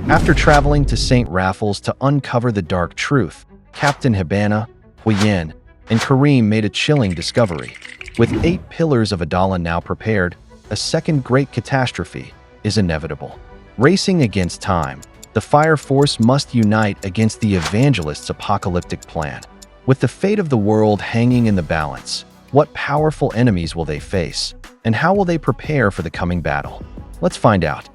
After traveling to St. Raffles to uncover the dark truth, Captain Hibana, Huyen, and Kareem made a chilling discovery. With 8 pillars of Adala now prepared, a second great catastrophe is inevitable. Racing against time, the Fire Force must unite against the Evangelist's apocalyptic plan. With the fate of the world hanging in the balance, what powerful enemies will they face, and how will they prepare for the coming battle? Let's find out.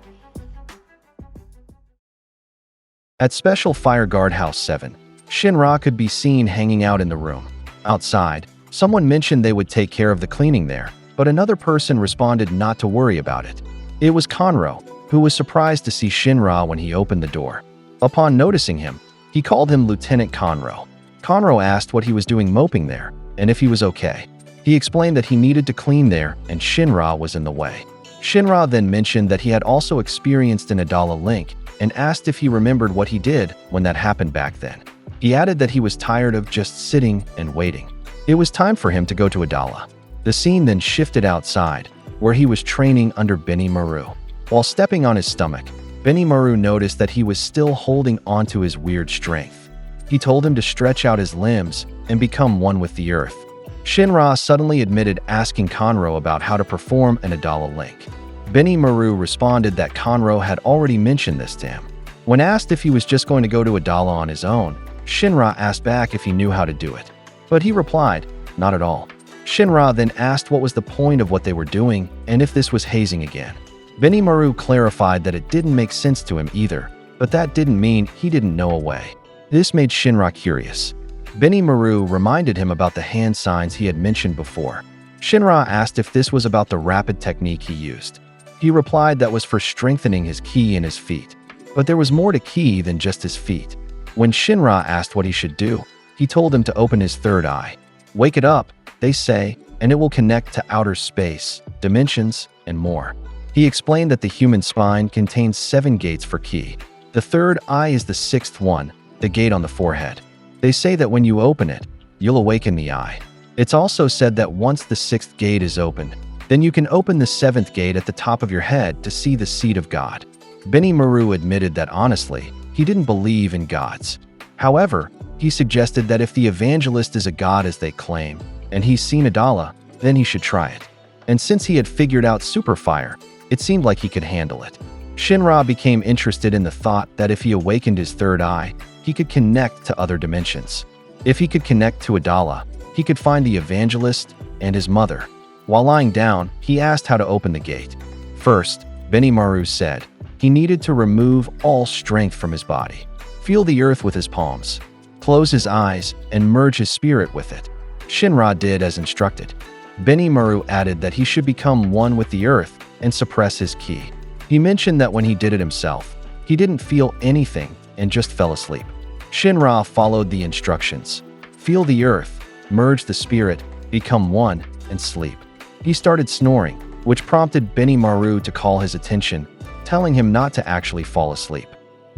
At Special Fire Guard House 7, Shinra could be seen hanging out in the room. Outside, someone mentioned they would take care of the cleaning there, but another person responded not to worry about it. It was Conro, who was surprised to see Shinra when he opened the door. Upon noticing him, he called him Lieutenant Conro. Conro asked what he was doing moping there, and if he was okay. He explained that he needed to clean there and Shinra was in the way. Shinra then mentioned that he had also experienced an Adala link and asked if he remembered what he did when that happened back then. He added that he was tired of just sitting and waiting. It was time for him to go to Adala. The scene then shifted outside, where he was training under Benimaru. While stepping on his stomach, Benimaru noticed that he was still holding onto his weird strength. He told him to stretch out his limbs and become one with the earth. Shinra suddenly admitted asking Conro about how to perform an Adala link. Benimaru responded that Conro had already mentioned this to him. When asked if he was just going to go to Adala on his own, Shinra asked back if he knew how to do it. But he replied, not at all. Shinra then asked what was the point of what they were doing and if this was hazing again. Benimaru clarified that it didn't make sense to him either, but that didn't mean he didn't know a way. This made Shinra curious. Benimaru reminded him about the hand signs he had mentioned before. Shinra asked if this was about the rapid technique he used. He replied that was for strengthening his ki in his feet. But there was more to ki than just his feet. When Shinra asked what he should do, he told him to open his third eye. Wake it up, they say, and it will connect to outer space, dimensions, and more. He explained that the human spine contains 7 gates for ki. The third eye is the 6th one, the gate on the forehead. They say that when you open it, you'll awaken the eye. It's also said that once the 6th gate is opened, then you can open the 7th gate at the top of your head to see the seat of God. Benimaru admitted that honestly, he didn't believe in gods. However, he suggested that if the evangelist is a god as they claim, and he's seen Adala, then he should try it. And since he had figured out super fire, it seemed like he could handle it. Shinra became interested in the thought that if he awakened his third eye, he could connect to other dimensions. If he could connect to Adala, he could find the evangelist and his mother. While lying down, he asked how to open the gate. First, Benimaru said he needed to remove all strength from his body. Feel the earth with his palms. Close his eyes and merge his spirit with it. Shinra did as instructed. Benimaru added that he should become one with the earth and suppress his ki. He mentioned that when he did it himself, he didn't feel anything and just fell asleep. Shinra followed the instructions. Feel the earth, merge the spirit, become one, and sleep. He started snoring, which prompted Benimaru to call his attention, telling him not to actually fall asleep.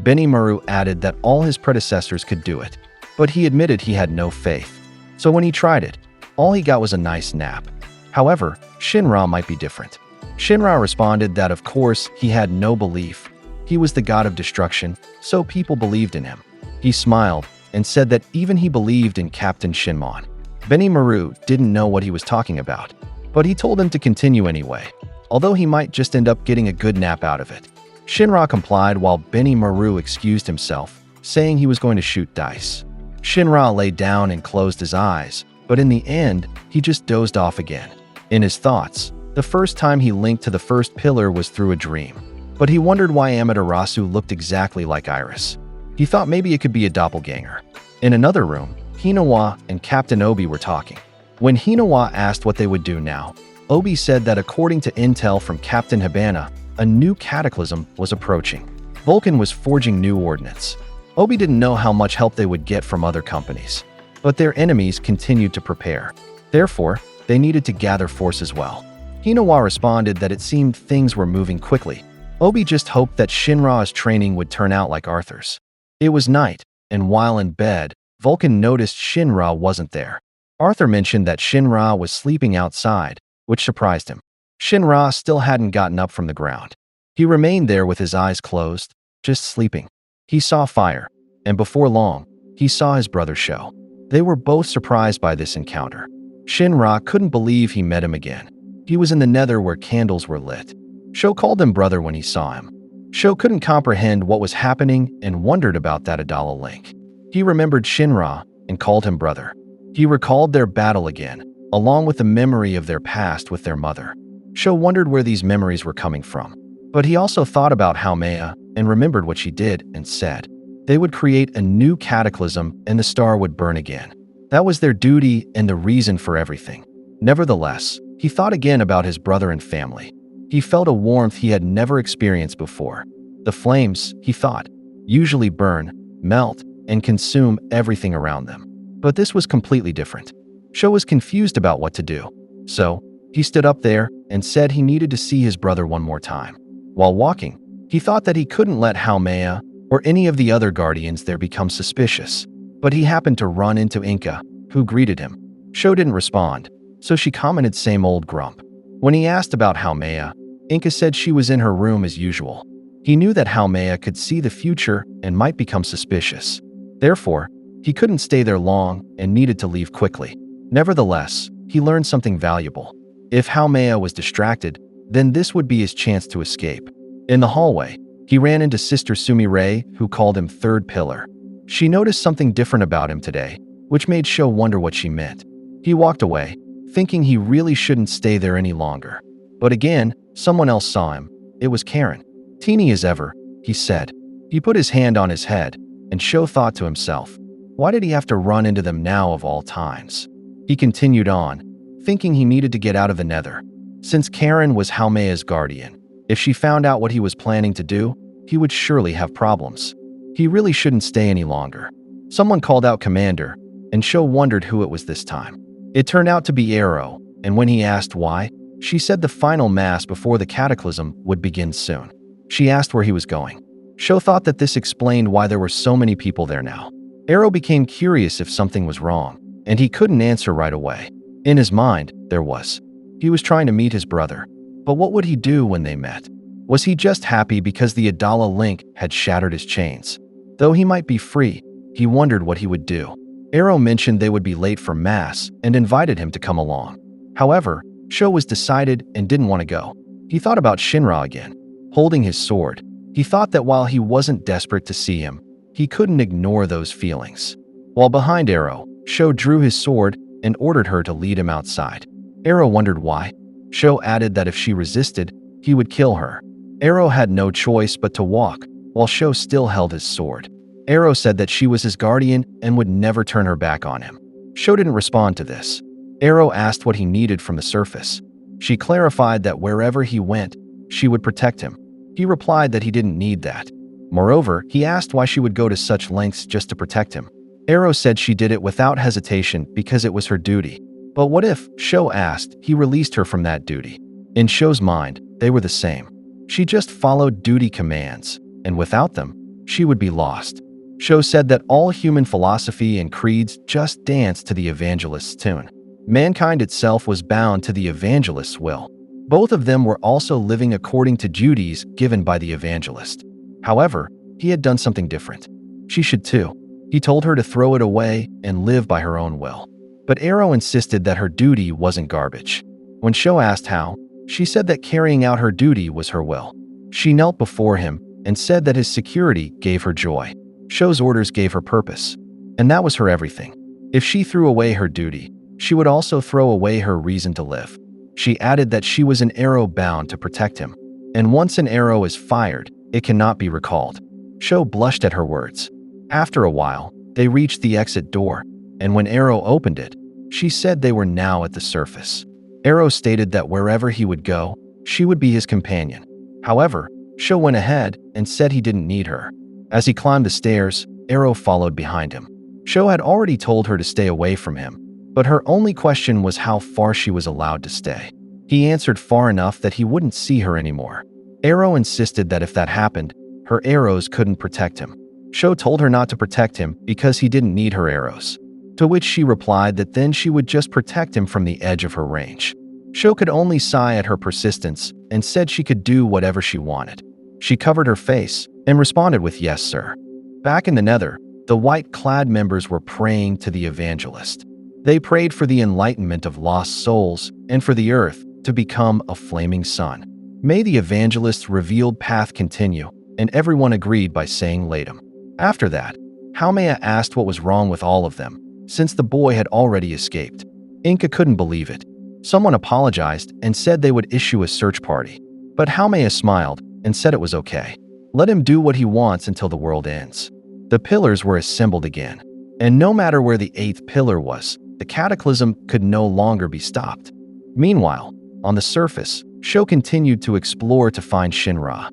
Benimaru added that all his predecessors could do it, but he admitted he had no faith. So when he tried it, all he got was a nice nap. However, Shinra might be different. Shinra responded that of course he had no belief. He was the god of destruction, so people believed in him. He smiled and said that even he believed in Captain Shinmon. Benimaru didn't know what he was talking about, but he told him to continue anyway, although he might just end up getting a good nap out of it. Shinra complied while Benimaru excused himself, saying he was going to shoot dice. Shinra lay down and closed his eyes, but in the end, he just dozed off again. In his thoughts, the first time he linked to the first pillar was through a dream, but he wondered why Amaterasu looked exactly like Iris. He thought maybe it could be a doppelganger. In another room, Hinawa and Captain Obi were talking. When Hinawa asked what they would do now, Obi said that according to intel from Captain Hibana, a new cataclysm was approaching. Vulcan was forging new ordnance. Obi didn't know how much help they would get from other companies, but their enemies continued to prepare. Therefore, they needed to gather forces well. Hinawa responded that it seemed things were moving quickly. Obi just hoped that Shinra's training would turn out like Arthur's. It was night, and while in bed, Vulcan noticed Shinra wasn't there. Arthur mentioned that Shinra was sleeping outside, which surprised him. Shinra still hadn't gotten up from the ground. He remained there with his eyes closed, just sleeping. He saw fire, and before long, he saw his brother Sho. They were both surprised by this encounter. Shinra couldn't believe he met him again. He was in the nether where candles were lit. Sho called him brother when he saw him. Sho couldn't comprehend what was happening and wondered about that Adala link. He remembered Shinra and called him brother. He recalled their battle again, along with the memory of their past with their mother. Sho wondered where these memories were coming from. But he also thought about Haumea and remembered what she did and said. They would create a new cataclysm and the star would burn again. That was their duty and the reason for everything. Nevertheless, he thought again about his brother and family. He felt a warmth he had never experienced before. The flames, he thought, usually burn, melt, and consume everything around them. But this was completely different. Sho was confused about what to do. So, he stood up there and said he needed to see his brother one more time. While walking, he thought that he couldn't let Haumea or any of the other guardians there become suspicious. But he happened to run into Inca, who greeted him. Sho didn't respond, so she commented same old grump. When he asked about Haumea, Inca said she was in her room as usual. He knew that Haumea could see the future and might become suspicious. Therefore, he couldn't stay there long and needed to leave quickly. Nevertheless, he learned something valuable. If Haumea was distracted, then this would be his chance to escape. In the hallway, he ran into Sister Sumire, who called him Third Pillar. She noticed something different about him today, which made Sho wonder what she meant. He walked away, thinking he really shouldn't stay there any longer. But again, someone else saw him. It was Karen. Teeny as ever, he said. He put his hand on his head, and Sho thought to himself, why did he have to run into them now of all times? He continued on, thinking he needed to get out of the nether. Since Karen was Haumea's guardian, if she found out what he was planning to do, he would surely have problems. He really shouldn't stay any longer. Someone called out Commander, and Sho wondered who it was this time. It turned out to be Arrow, and when he asked why, she said the final mass before the cataclysm would begin soon. She asked where he was going. Sho thought that this explained why there were so many people there now. Arrow became curious if something was wrong, and he couldn't answer right away. In his mind, there was. He was trying to meet his brother. But what would he do when they met? Was he just happy because the Adala link had shattered his chains? Though he might be free, he wondered what he would do. Arrow mentioned they would be late for mass and invited him to come along. However, Sho was decided and didn't want to go. He thought about Shinra again, holding his sword. He thought that while he wasn't desperate to see him, he couldn't ignore those feelings. While behind Arrow, Sho drew his sword and ordered her to lead him outside. Arrow wondered why. Sho added that if she resisted, he would kill her. Arrow had no choice but to walk, while Sho still held his sword. Arrow said that she was his guardian and would never turn her back on him. Sho didn't respond to this. Arrow asked what he needed from the surface. She clarified that wherever he went, she would protect him. He replied that he didn't need that. Moreover, he asked why she would go to such lengths just to protect him. Arrow said she did it without hesitation because it was her duty. But what if, Sho asked, he released her from that duty? In Sho's mind, they were the same. She just followed duty commands, and without them, she would be lost. Sho said that all human philosophy and creeds just danced to the evangelist's tune. Mankind itself was bound to the evangelist's will. Both of them were also living according to duties given by the evangelist. However, he had done something different. She should too. He told her to throw it away and live by her own will. But Arrow insisted that her duty wasn't garbage. When Sho asked how, she said that carrying out her duty was her will. She knelt before him and said that his security gave her joy. Sho's orders gave her purpose. And that was her everything. If she threw away her duty, she would also throw away her reason to live. She added that she was an arrow bound to protect him. And once an arrow is fired, it cannot be recalled. Sho blushed at her words. After a while, they reached the exit door, and when Arrow opened it, she said they were now at the surface. Arrow stated that wherever he would go, she would be his companion. However, Sho went ahead and said he didn't need her. As he climbed the stairs, Arrow followed behind him. Sho had already told her to stay away from him, but her only question was how far she was allowed to stay. He answered far enough that he wouldn't see her anymore. Arrow insisted that if that happened, her arrows couldn't protect him. Sho told her not to protect him because he didn't need her arrows. To which she replied that then she would just protect him from the edge of her range. Sho could only sigh at her persistence and said she could do whatever she wanted. She covered her face, and responded with yes, sir. Back in the nether, the white-clad members were praying to the evangelist. They prayed for the enlightenment of lost souls and for the earth to become a flaming sun. May the evangelist's revealed path continue, and everyone agreed by saying Latum. After that, Haumea asked what was wrong with all of them, since the boy had already escaped. Inca couldn't believe it. Someone apologized and said they would issue a search party. But Haumea smiled and said it was okay. Let him do what he wants until the world ends. The pillars were assembled again, and no matter where the 8th pillar was, the cataclysm could no longer be stopped. Meanwhile, on the surface, Sho continued to explore to find Shinra.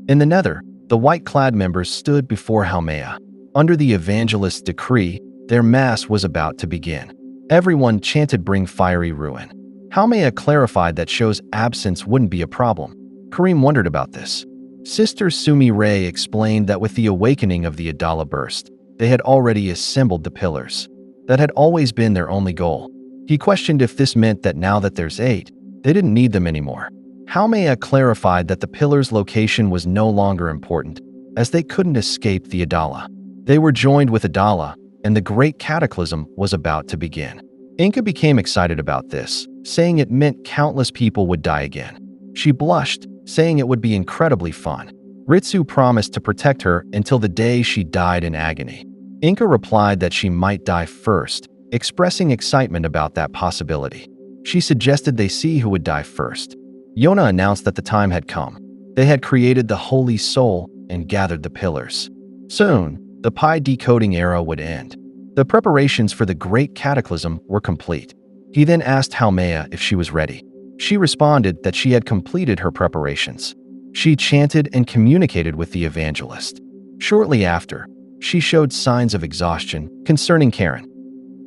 In the nether, the white-clad members stood before Haumea. Under the evangelist's decree, their mass was about to begin. Everyone chanted bring fiery ruin. Haumea clarified that Sho's absence wouldn't be a problem. Kareem wondered about this. Sister Sumi-Ray explained that with the awakening of the Adala burst, they had already assembled the pillars. That had always been their only goal. He questioned if this meant that now that there's 8, they didn't need them anymore. Haumea clarified that the pillars' location was no longer important, as they couldn't escape the Adala. They were joined with Adala, and the great cataclysm was about to begin. Inca became excited about this, saying it meant countless people would die again. She blushed, saying it would be incredibly fun. Ritsu promised to protect her until the day she died in agony. Inca replied that she might die first, expressing excitement about that possibility. She suggested they see who would die first. Yona announced that the time had come. They had created the Holy Soul and gathered the pillars. Soon, the Pi decoding era would end. The preparations for the Great Cataclysm were complete. He then asked Haumea if she was ready. She responded that she had completed her preparations. She chanted and communicated with the evangelist. Shortly after, she showed signs of exhaustion concerning Karen.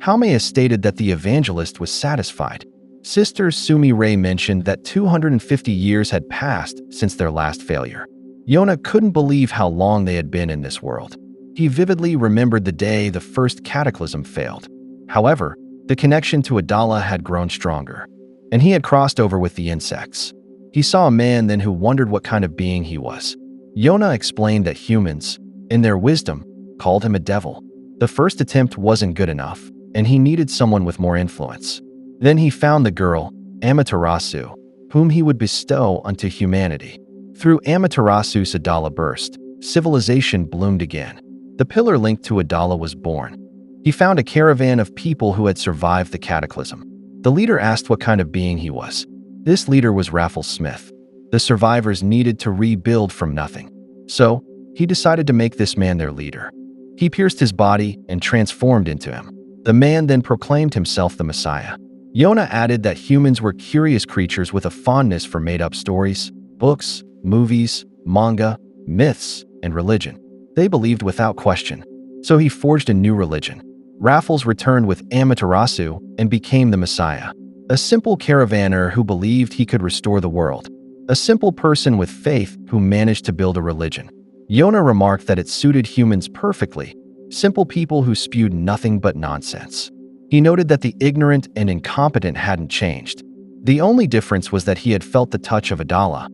Haumea stated that the evangelist was satisfied. Sister Sumi-Ray mentioned that 250 years had passed since their last failure. Yona couldn't believe how long they had been in this world. He vividly remembered the day the first cataclysm failed. However, the connection to Adala had grown stronger, and he had crossed over with the insects. He saw a man then who wondered what kind of being he was. Yona explained that humans, in their wisdom, called him a devil. The first attempt wasn't good enough, and he needed someone with more influence. Then he found the girl, Amaterasu, whom he would bestow unto humanity. Through Amaterasu's Adala burst, civilization bloomed again. The pillar linked to Adala was born. He found a caravan of people who had survived the cataclysm. The leader asked what kind of being he was. This leader was Raffles Smith. The survivors needed to rebuild from nothing. So, he decided to make this man their leader. He pierced his body and transformed into him. The man then proclaimed himself the Messiah. Yona added that humans were curious creatures with a fondness for made-up stories, books, movies, manga, myths, and religion. They believed without question. So he forged a new religion. Raffles returned with Amaterasu and became the Messiah. A simple caravaner who believed he could restore the world. A simple person with faith who managed to build a religion. Yona remarked that it suited humans perfectly. Simple people who spewed nothing but nonsense. He noted that the ignorant and incompetent hadn't changed. The only difference was that he had felt the touch of Adala.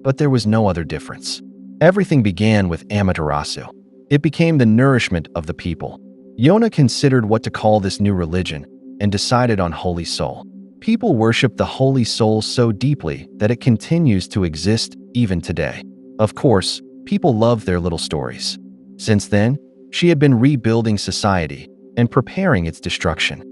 But there was no other difference. Everything began with Amaterasu. It became the nourishment of the people. Yona considered what to call this new religion and decided on Holy Soul. People worship the Holy Soul so deeply that it continues to exist even today. Of course, people love their little stories. Since then, she had been rebuilding society and preparing its destruction.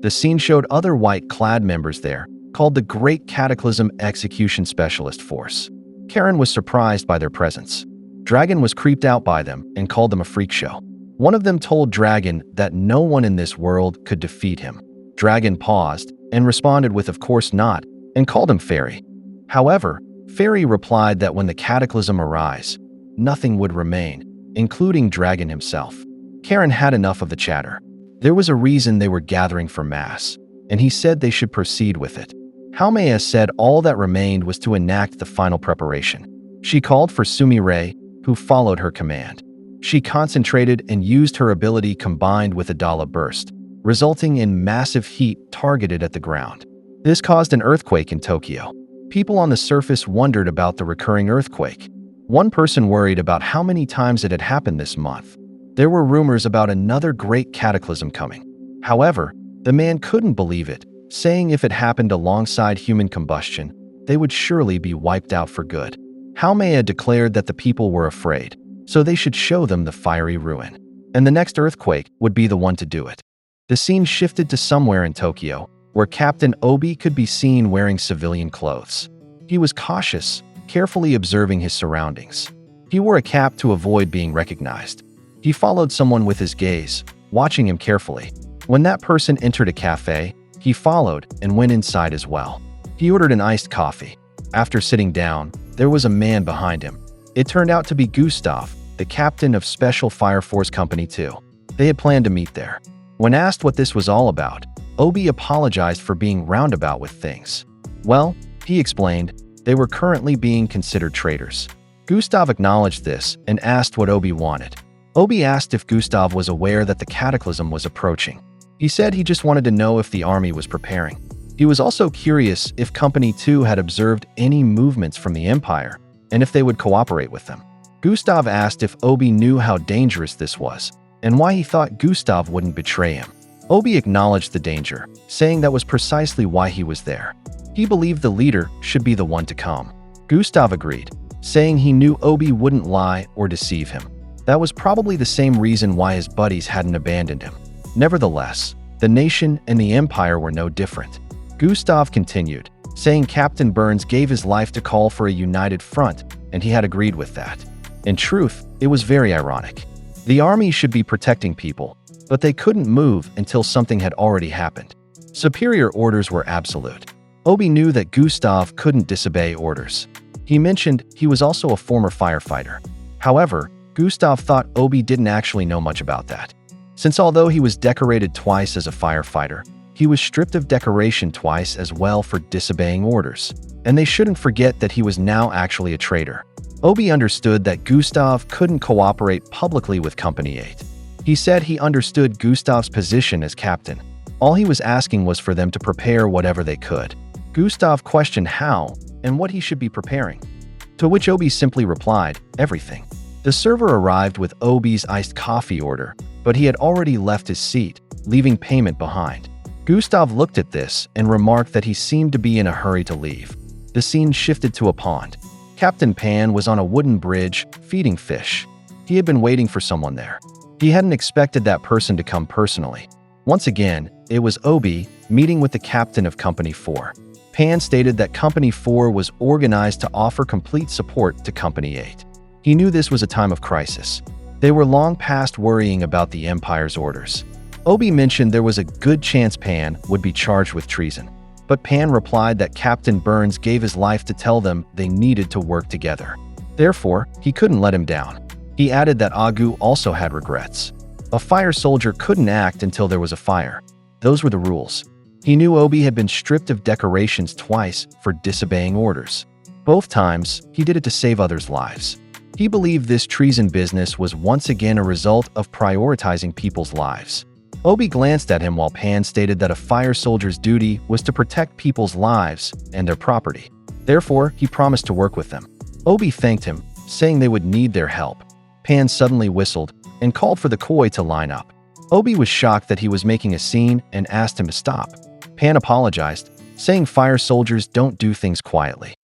The scene showed other white-clad members there, called the Great Cataclysm Execution Specialist Force. Karen was surprised by their presence. Dragon was creeped out by them and called them a freak show. One of them told Dragon that no one in this world could defeat him. Dragon paused and responded with "of course not," and called him Fairy. However, Fairy replied that when the cataclysm arise, nothing would remain, including Dragon himself. Karen had enough of the chatter. There was a reason they were gathering for mass, and he said they should proceed with it. Haumea said all that remained was to enact the final preparation. She called for Sumi-Ray, who followed her command. She concentrated and used her ability combined with Adala burst, resulting in massive heat targeted at the ground. This caused an earthquake in Tokyo. People on the surface wondered about the recurring earthquake. One person worried about how many times it had happened this month. There were rumors about another great cataclysm coming. However, the man couldn't believe it, saying if it happened alongside human combustion, they would surely be wiped out for good. Haumea declared that the people were afraid, so they should show them the fiery ruin. And the next earthquake would be the one to do it. The scene shifted to somewhere in Tokyo, where Captain Obi could be seen wearing civilian clothes. He was cautious, carefully observing his surroundings. He wore a cap to avoid being recognized. He followed someone with his gaze, watching him carefully. When that person entered a cafe, he followed and went inside as well. He ordered an iced coffee. After sitting down, there was a man behind him. It turned out to be Gustav, the captain of Special Fire Force Company 2. They had planned to meet there. When asked what this was all about, Obi apologized for being roundabout with things. Well, he explained, they were currently being considered traitors. Gustav acknowledged this and asked what Obi wanted. Obi asked if Gustav was aware that the cataclysm was approaching. He said he just wanted to know if the army was preparing. He was also curious if Company 2 had observed any movements from the Empire and if they would cooperate with them. Gustav asked if Obi knew how dangerous this was and why he thought Gustav wouldn't betray him. Obi acknowledged the danger, saying that was precisely why he was there. He believed the leader should be the one to come. Gustav agreed, saying he knew Obi wouldn't lie or deceive him. That was probably the same reason why his buddies hadn't abandoned him. Nevertheless, the nation and the Empire were no different. Gustav continued, saying Captain Burns gave his life to call for a united front, and he had agreed with that. In truth, it was very ironic. The army should be protecting people, but they couldn't move until something had already happened. Superior orders were absolute. Obi knew that Gustav couldn't disobey orders. He mentioned he was also a former firefighter. However, Gustav thought Obi didn't actually know much about that. Since although he was decorated twice as a firefighter, he was stripped of decoration twice as well for disobeying orders, and they shouldn't forget that he was now actually a traitor. Obi understood that Gustav couldn't cooperate publicly with Company 8. He said he understood Gustav's position as captain. All he was asking was for them to prepare whatever they could. Gustav questioned how and what he should be preparing, to which Obi simply replied, everything. The server arrived with Obi's iced coffee order, but he had already left his seat, leaving payment behind. Gustav looked at this and remarked that he seemed to be in a hurry to leave. The scene shifted to a pond. Captain Pan was on a wooden bridge, feeding fish. He had been waiting for someone there. He hadn't expected that person to come personally. Once again, it was Obi, meeting with the captain of Company 4. Pan stated that Company 4 was organized to offer complete support to Company 8. He knew this was a time of crisis. They were long past worrying about the Empire's orders. Obi mentioned there was a good chance Pan would be charged with treason, but Pan replied that Captain Burns gave his life to tell them they needed to work together. Therefore, he couldn't let him down. He added that Agu also had regrets. A fire soldier couldn't act until there was a fire. Those were the rules. He knew Obi had been stripped of decorations twice for disobeying orders. Both times, he did it to save others' lives. He believed this treason business was once again a result of prioritizing people's lives. Obi glanced at him while Pan stated that a fire soldier's duty was to protect people's lives and their property. Therefore, he promised to work with them. Obi thanked him, saying they would need their help. Pan suddenly whistled and called for the koi to line up. Obi was shocked that he was making a scene and asked him to stop. Pan apologized, saying fire soldiers don't do things quietly.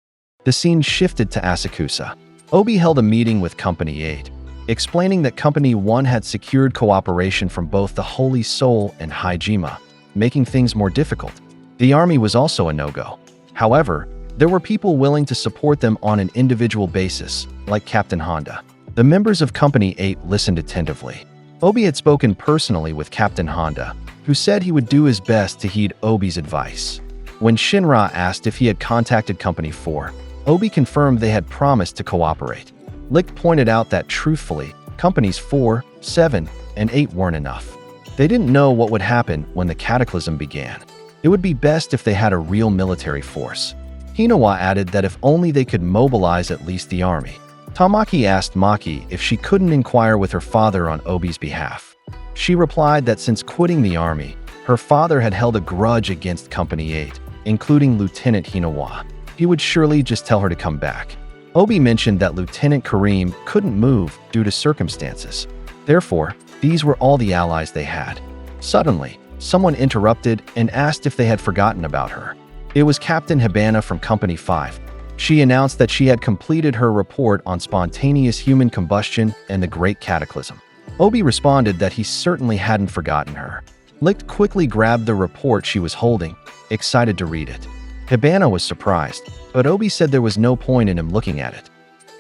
The scene shifted to Asakusa. Obi held a meeting with Company 8, explaining that Company 1 had secured cooperation from both the Holy Soul and Haijima, making things more difficult. The army was also a no-go. However, there were people willing to support them on an individual basis, like Captain Honda. The members of Company 8 listened attentively. Obi had spoken personally with Captain Honda, who said he would do his best to heed Obi's advice. When Shinra asked if he had contacted Company 4, Obi confirmed they had promised to cooperate. Licht pointed out that, truthfully, Companies 4, 7, and 8 weren't enough. They didn't know what would happen when the cataclysm began. It would be best if they had a real military force. Hinawa added that if only they could mobilize at least the army. Tamaki asked Maki if she couldn't inquire with her father on Obi's behalf. She replied that since quitting the army, her father had held a grudge against Company 8, including Lieutenant Hinawa. He would surely just tell her to come back. Obi mentioned that Lieutenant Kareem couldn't move due to circumstances. Therefore, these were all the allies they had. Suddenly, someone interrupted and asked if they had forgotten about her. It was Captain Hibana from Company 5. She announced that she had completed her report on spontaneous human combustion and the Great Cataclysm. Obi responded that he certainly hadn't forgotten her. Licht quickly grabbed the report she was holding, excited to read it. Hibana was surprised, but Obi said there was no point in him looking at it.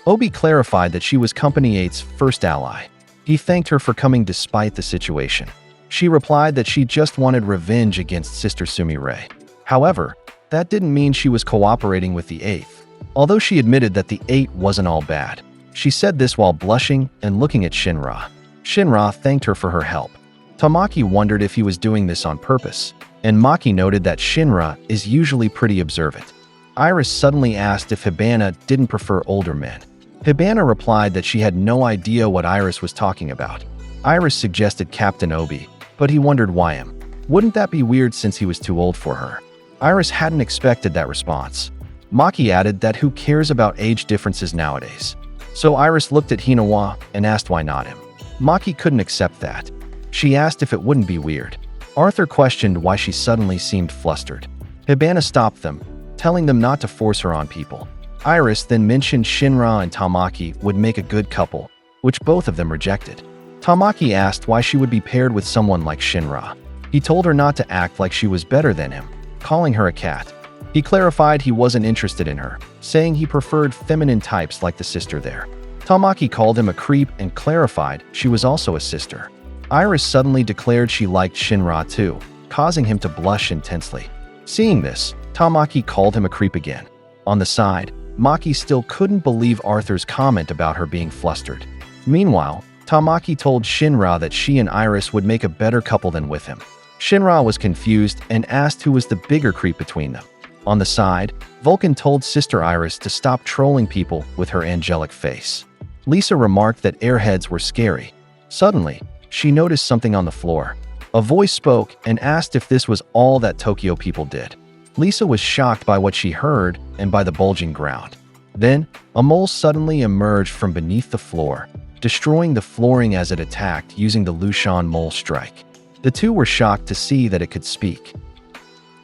Obi clarified that she was Company 8's first ally. He thanked her for coming despite the situation. She replied that she just wanted revenge against Sister Sumire. However, that didn't mean she was cooperating with the 8th. Although she admitted that the 8 wasn't all bad. She said this while blushing and looking at Shinra. Shinra thanked her for her help. Tamaki wondered if he was doing this on purpose, and Maki noted that Shinra is usually pretty observant. Iris suddenly asked if Hibana didn't prefer older men. Hibana replied that she had no idea what Iris was talking about. Iris suggested Captain Obi, but he wondered why him. Wouldn't that be weird since he was too old for her? Iris hadn't expected that response. Maki added that who cares about age differences nowadays? So Iris looked at Hinawa and asked why not him. Maki couldn't accept that. She asked if it wouldn't be weird. Arthur questioned why she suddenly seemed flustered. Hibana stopped them, telling them not to force her on people. Iris then mentioned Shinra and Tamaki would make a good couple, which both of them rejected. Tamaki asked why she would be paired with someone like Shinra. He told her not to act like she was better than him, calling her a cat. He clarified he wasn't interested in her, saying he preferred feminine types like the sister there. Tamaki called him a creep and clarified she was also a sister. Iris suddenly declared she liked Shinra too, causing him to blush intensely. Seeing this, Tamaki called him a creep again. On the side, Maki still couldn't believe Arthur's comment about her being flustered. Meanwhile, Tamaki told Shinra that she and Iris would make a better couple than with him. Shinra was confused and asked who was the bigger creep between them. On the side, Vulcan told Sister Iris to stop trolling people with her angelic face. Lisa remarked that airheads were scary. Suddenly, she noticed something on the floor. A voice spoke and asked if this was all that Tokyo people did. Lisa was shocked by what she heard and by the bulging ground. Then, a mole suddenly emerged from beneath the floor, destroying the flooring as it attacked using the Lushan mole strike. The two were shocked to see that it could speak.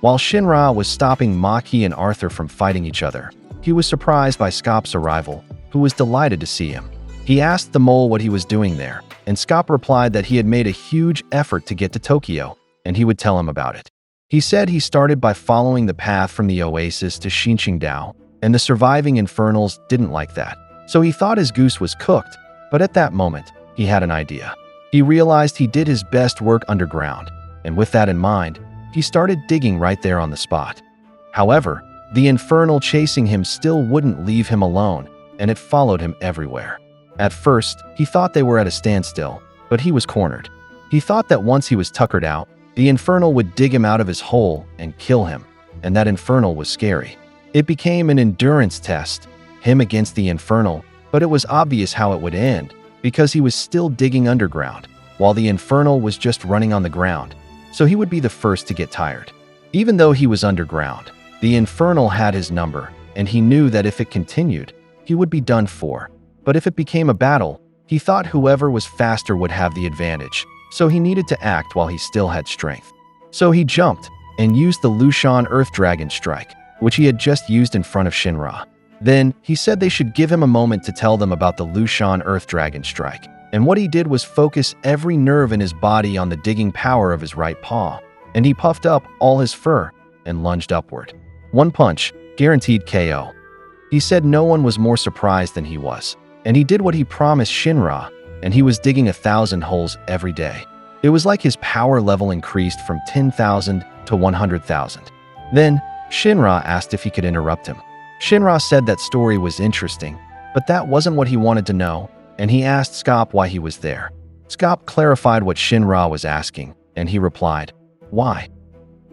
While Shinra was stopping Maki and Arthur from fighting each other, he was surprised by Scop's arrival, who was delighted to see him. He asked the mole what he was doing there, and Scop replied that he had made a huge effort to get to Tokyo, and he would tell him about it. He said he started by following the path from the oasis to Xinqingdao, and the surviving infernals didn't like that, so he thought his goose was cooked, but at that moment, he had an idea. He realized he did his best work underground, and with that in mind, he started digging right there on the spot. However, the infernal chasing him still wouldn't leave him alone, and it followed him everywhere. At first, he thought they were at a standstill, but he was cornered. He thought that once he was tuckered out, the infernal would dig him out of his hole and kill him, and that infernal was scary. It became an endurance test, him against the infernal, but it was obvious how it would end, because he was still digging underground, while the infernal was just running on the ground, so he would be the first to get tired. Even though he was underground, the infernal had his number, and he knew that if it continued, he would be done for. But if it became a battle, he thought whoever was faster would have the advantage, so he needed to act while he still had strength. So he jumped and used the Lushan Earth Dragon Strike, which he had just used in front of Shinra. Then, he said they should give him a moment to tell them about the Lushan Earth Dragon Strike, and what he did was focus every nerve in his body on the digging power of his right paw, and he puffed up all his fur and lunged upward. One punch, guaranteed KO. He said no one was more surprised than he was, and he did what he promised Shinra, and he was digging 1,000 holes every day. It was like his power level increased from 10,000 to 100,000. Then, Shinra asked if he could interrupt him. Shinra said that story was interesting, but that wasn't what he wanted to know, and he asked Scop why he was there. Scop clarified what Shinra was asking, and he replied, "Why?"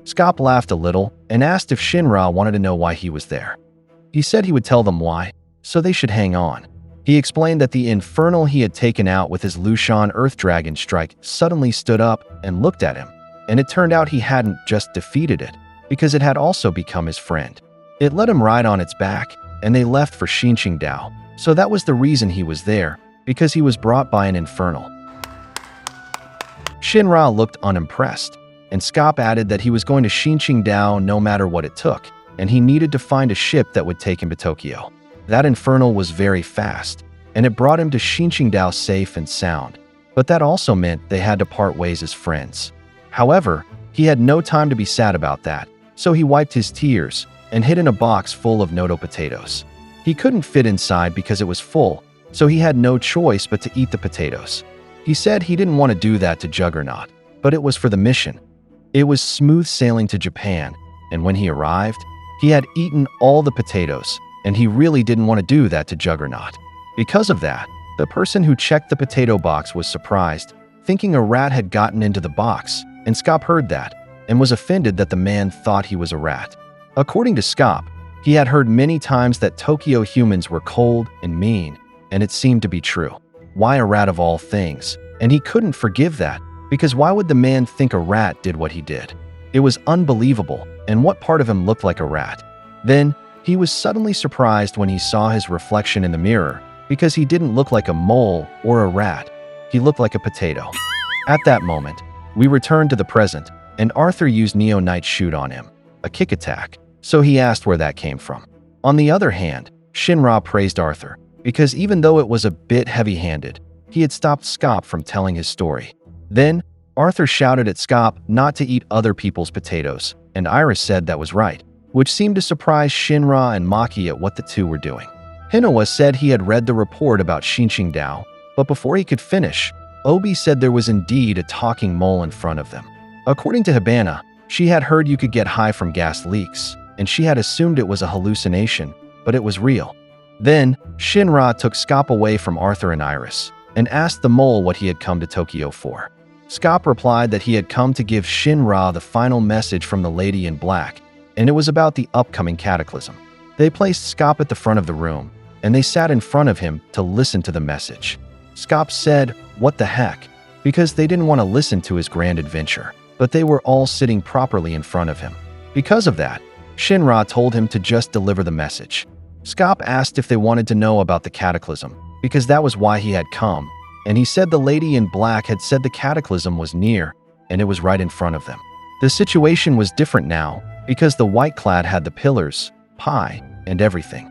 Scop laughed a little and asked if Shinra wanted to know why he was there. He said he would tell them why, so they should hang on. He explained that the infernal he had taken out with his Lushan Earth Dragon Strike suddenly stood up and looked at him, and it turned out he hadn't just defeated it, because it had also become his friend. It let him ride on its back, and they left for Xinqingdao. So that was the reason he was there, because he was brought by an infernal. Shinra looked unimpressed, and Scop added that he was going to Xinqingdao no matter what it took, and he needed to find a ship that would take him to Tokyo. That infernal was very fast, and it brought him to Xinqingdao safe and sound, but that also meant they had to part ways as friends. However, he had no time to be sad about that, so he wiped his tears and hid in a box full of Noto potatoes. He couldn't fit inside because it was full, so he had no choice but to eat the potatoes. He said he didn't want to do that to Juggernaut, but it was for the mission. It was smooth sailing to Japan, and when he arrived, he had eaten all the potatoes, and he really didn't want to do that to Juggernaut. Because of that, the person who checked the potato box was surprised, thinking a rat had gotten into the box, and Scop heard that, and was offended that the man thought he was a rat. According to Scop, he had heard many times that Tokyo humans were cold and mean, and it seemed to be true. Why a rat of all things? And he couldn't forgive that, because why would the man think a rat did what he did? It was unbelievable, and what part of him looked like a rat? Then, he was suddenly surprised when he saw his reflection in the mirror, because he didn't look like a mole or a rat. He looked like a potato. At that moment, we returned to the present, and Arthur used Neo Knight's shoot on him, a kick attack, so he asked where that came from. On the other hand, Shinra praised Arthur, because even though it was a bit heavy-handed, he had stopped Scop from telling his story. Then, Arthur shouted at Scop not to eat other people's potatoes, and Iris said that was right, which seemed to surprise Shinra and Maki at what the two were doing. Hinawa said he had read the report about Xinqingdao, but before he could finish, Obi said there was indeed a talking mole in front of them. According to Hibana, she had heard you could get high from gas leaks, and she had assumed it was a hallucination, but it was real. Then, Shinra took Scop away from Arthur and Iris, and asked the mole what he had come to Tokyo for. Scop replied that he had come to give Shinra the final message from the Lady in Black, and it was about the upcoming cataclysm. They placed Scop at the front of the room, and they sat in front of him to listen to the message. Scop said, "What the heck?" because they didn't want to listen to his grand adventure, but they were all sitting properly in front of him. Because of that, Shinra told him to just deliver the message. Scop asked if they wanted to know about the cataclysm, because that was why he had come, and he said the Lady in Black had said the cataclysm was near, and it was right in front of them. The situation was different now, because the white-clad had the pillars, pie, and everything.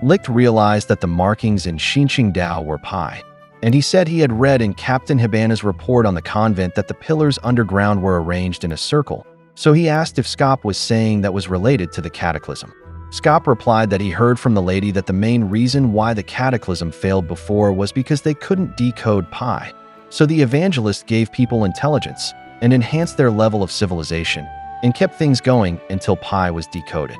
Licht realized that the markings in Xinqingdao were pie, and he said he had read in Captain Hibana's report on the convent that the pillars underground were arranged in a circle, so he asked if Scop was saying that was related to the cataclysm. Scop replied that he heard from the lady that the main reason why the cataclysm failed before was because they couldn't decode pi. So the evangelist gave people intelligence and enhanced their level of civilization and kept things going until pi was decoded.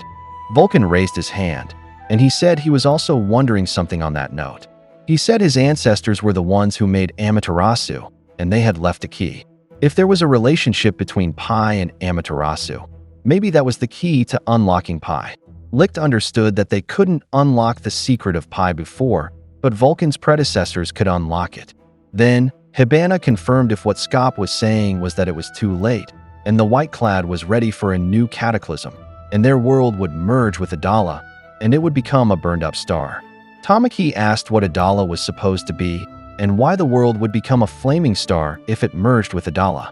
Vulcan raised his hand, and he said he was also wondering something on that note. He said his ancestors were the ones who made Amaterasu, and they had left a key. If there was a relationship between pi and Amaterasu, maybe that was the key to unlocking pi. Licht understood that they couldn't unlock the secret of pi before, but Vulcan's predecessors could unlock it. Then, Hibana confirmed if what Scop was saying was that it was too late, and the White-Clad was ready for a new cataclysm, and their world would merge with Adala, and it would become a burned-up star. Tamaki asked what Adala was supposed to be, and why the world would become a flaming star if it merged with Adala.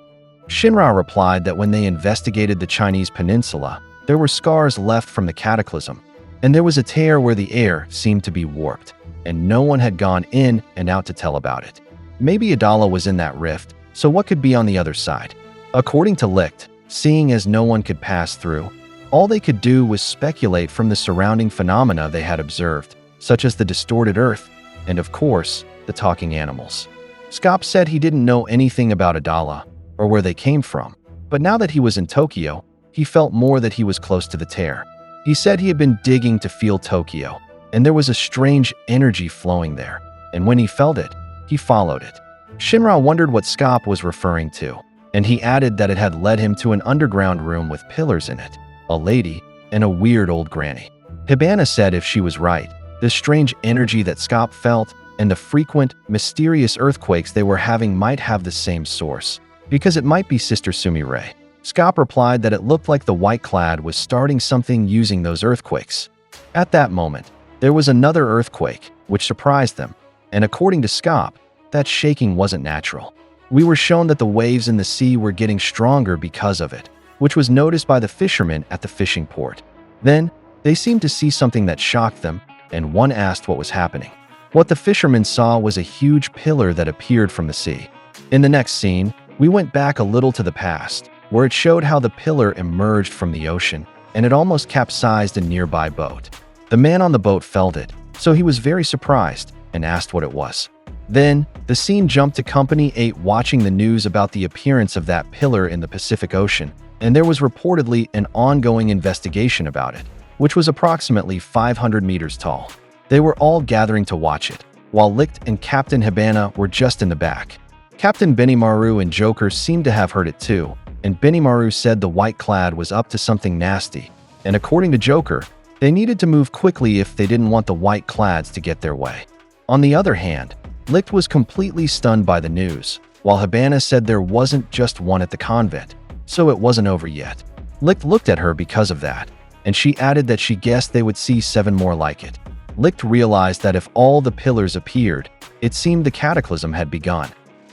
Shinra replied that when they investigated the Chinese peninsula, there were scars left from the cataclysm, and there was a tear where the air seemed to be warped, and no one had gone in and out to tell about it. Maybe Adala was in that rift, so what could be on the other side? According to Licht, seeing as no one could pass through, all they could do was speculate from the surrounding phenomena they had observed, such as the distorted earth, and of course, the talking animals. Scop said he didn't know anything about Adala, or where they came from, but now that he was in Tokyo, he felt more that he was close to the tear. He said he had been digging to feel Tokyo, and there was a strange energy flowing there, and when he felt it, he followed it. Shinra wondered what Scop was referring to, and he added that it had led him to an underground room with pillars in it, a lady, and a weird old granny. Hibana said if she was right, the strange energy that Scop felt and the frequent, mysterious earthquakes they were having might have the same source, because it might be Sister Sumire. Scop replied that it looked like the White-Clad was starting something using those earthquakes. At that moment, There was another earthquake, which surprised them, and according to Skop, that shaking wasn't natural. We were shown that the waves in the sea were getting stronger because of it, which was noticed by the fishermen at the fishing port. Then, they seemed to see something that shocked them, and one asked what was happening. What the fishermen saw was a huge pillar that appeared from the sea. In the next scene, we went back a little to the past, where it showed how the pillar emerged from the ocean, and it almost capsized a nearby boat. The man on the boat felt it, so he was very surprised and asked what it was. Then, the scene jumped to Company 8 watching the news about the appearance of that pillar in the Pacific Ocean, and there was reportedly an ongoing investigation about it, which was approximately 500 meters tall. They were all gathering to watch it, while Licht and Captain Habana were just in the back. Captain Benimaru and Joker seemed to have heard it too, and Benimaru said the white clad was up to something nasty, and according to Joker, they needed to move quickly if they didn't want the white clads to get their way. On the other hand, Licht was completely stunned by the news, while Habana said there wasn't just one at the convent, so it wasn't over yet. Licht looked at her because of that, and she added that she guessed they would see 7 more like it. Licht realized that if all the pillars appeared, it seemed the cataclysm had begun.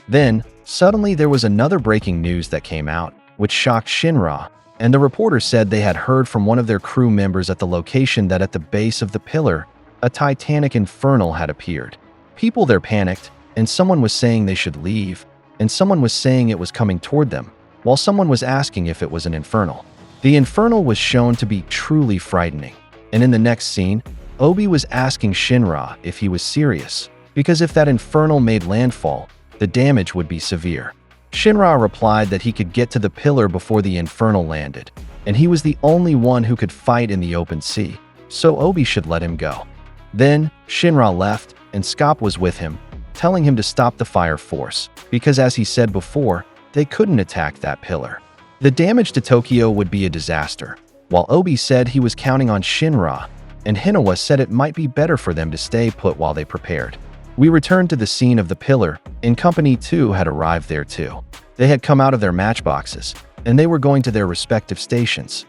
Then, suddenly there was another breaking news that came out, which shocked Shinra, and the reporter said they had heard from one of their crew members at the location that at the base of the pillar, a titanic infernal had appeared. People there panicked, and someone was saying they should leave, and someone was saying it was coming toward them, while someone was asking if it was an infernal. The infernal was shown to be truly frightening, and in the next scene, Obi was asking Shinra if he was serious, because if that infernal made landfall, the damage would be severe. Shinra replied that he could get to the pillar before the infernal landed, and he was the only one who could fight in the open sea, so Obi should let him go. Then, Shinra left, and Skop was with him, telling him to stop the fire force, because as he said before, they couldn't attack that pillar. The damage to Tokyo would be a disaster, while Obi said he was counting on Shinra, and Hinawa said it might be better for them to stay put while they prepared. We returned to the scene of the pillar, and Company 2 had arrived there too. They had come out of their matchboxes, and they were going to their respective stations.